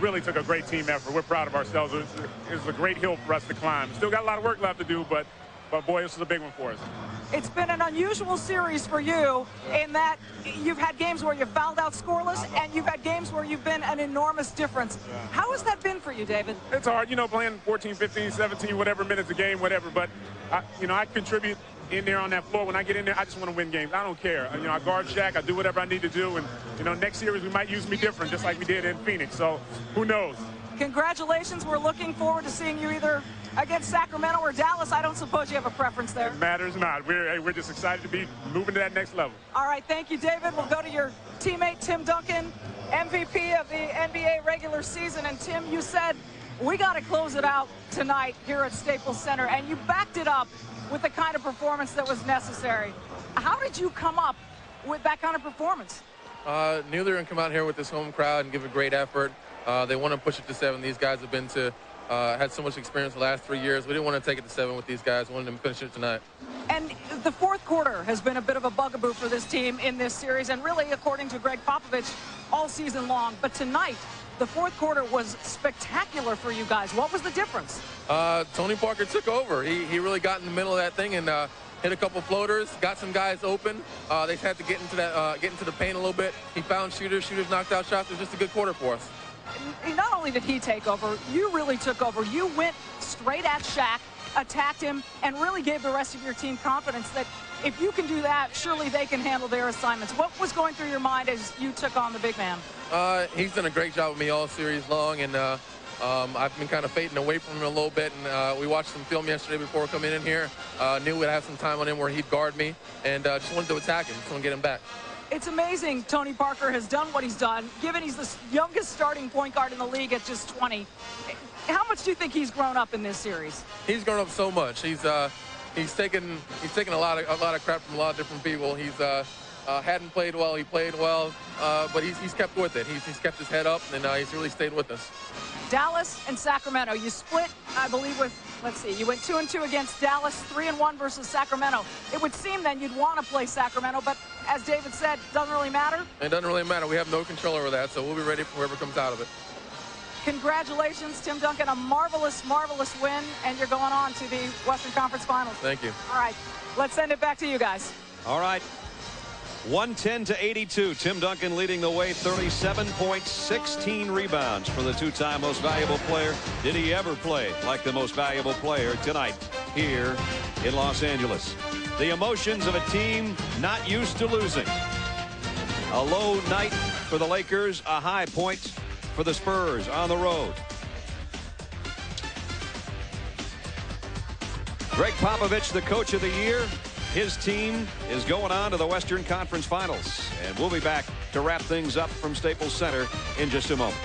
Speaker 21: really took a great team effort. We're proud of ourselves. It was a great hill for us to climb. Still got a lot of work left to do, but boy, this is a big one for us.
Speaker 5: It's been an unusual series for you in that you've had games where you've fouled out scoreless, and you've had games where you've been an enormous difference. How has that been for you, David?
Speaker 21: It's hard, you know, playing 14, 15, 17, whatever minutes a game, whatever. But, you know, I contribute in there on that floor. When I get in there, I just want to win games. I don't care. You know, I guard Shaq. I do whatever I need to do. And, you know, next series we might use me different, just like we did in Phoenix. So who knows?
Speaker 5: Congratulations. We're looking forward to seeing you either against Sacramento or Dallas. I don't suppose you have a preference there.
Speaker 21: It matters not. We're just excited to be moving to that next level.
Speaker 5: All right. Thank you, David. We'll go to your teammate, Tim Duncan, MVP of the NBA regular season. And, Tim, you said we got to close it out tonight here at Staples Center, and you backed it up with the kind of performance that was necessary. How did you come up with that kind of performance?
Speaker 22: Knew they were going to come out here with this home crowd and give a great effort. They want to push it to 7. These guys have been to had so much experience the last 3 years. We didn't want to take it to 7 with these guys. We wanted them to finish it tonight.
Speaker 5: And the fourth quarter has been a bit of a bugaboo for this team in this series, and really, according to Greg Popovich, all season long. But tonight, the fourth quarter was spectacular for you guys. What was the difference?
Speaker 22: Tony Parker took over. He really got in the middle of that thing and hit a couple floaters, got some guys open. They had to get into the paint a little bit. He found shooters. Shooters knocked out shots. It was just a good quarter for us.
Speaker 5: Not only did he take over, you really took over. You went straight at Shaq, attacked him, and really gave the rest of your team confidence that if you can do that, surely they can handle their assignments. What was going through your mind as you took on the big man?
Speaker 22: He's done a great job with me all series long, and I've been kind of fading away from him a little bit. And we watched some film yesterday before coming in here. Knew we'd have some time on him where he'd guard me, and just wanted to attack him, just want to get him back.
Speaker 5: It's amazing Tony Parker has done what he's done, given he's the youngest starting point guard in the league at just 20. How much do you think he's grown up in this series?
Speaker 22: He's grown up so much. He's taken a lot of crap from a lot of different people. He's hadn't played well. He played well, but he's kept with it. He's kept his head up, and he's really stayed with us.
Speaker 5: Dallas and Sacramento. You split, I believe, with, let's see, you went 2-2 against Dallas, 3-1 versus Sacramento. It would seem then you'd want to play Sacramento, but as David said, doesn't really matter.
Speaker 22: It doesn't really matter. We have no control over that, so we'll be ready for whoever comes out of it.
Speaker 5: Congratulations, Tim Duncan, a marvelous, marvelous win, and you're going on to the Western Conference Finals.
Speaker 22: Thank you.
Speaker 5: All right, let's send it back to you guys.
Speaker 1: All right. 110-82. Tim Duncan leading the way, 37 points, 16 rebounds for the two-time most valuable player. Did he ever play like the most valuable player tonight here in Los Angeles? The emotions of a team not used to losing. A low night for the Lakers, a high point for the Spurs on the road. Greg Popovich, the coach of the year. His team is going on to the Western Conference Finals, and we'll be back to wrap things up from Staples Center in just a moment.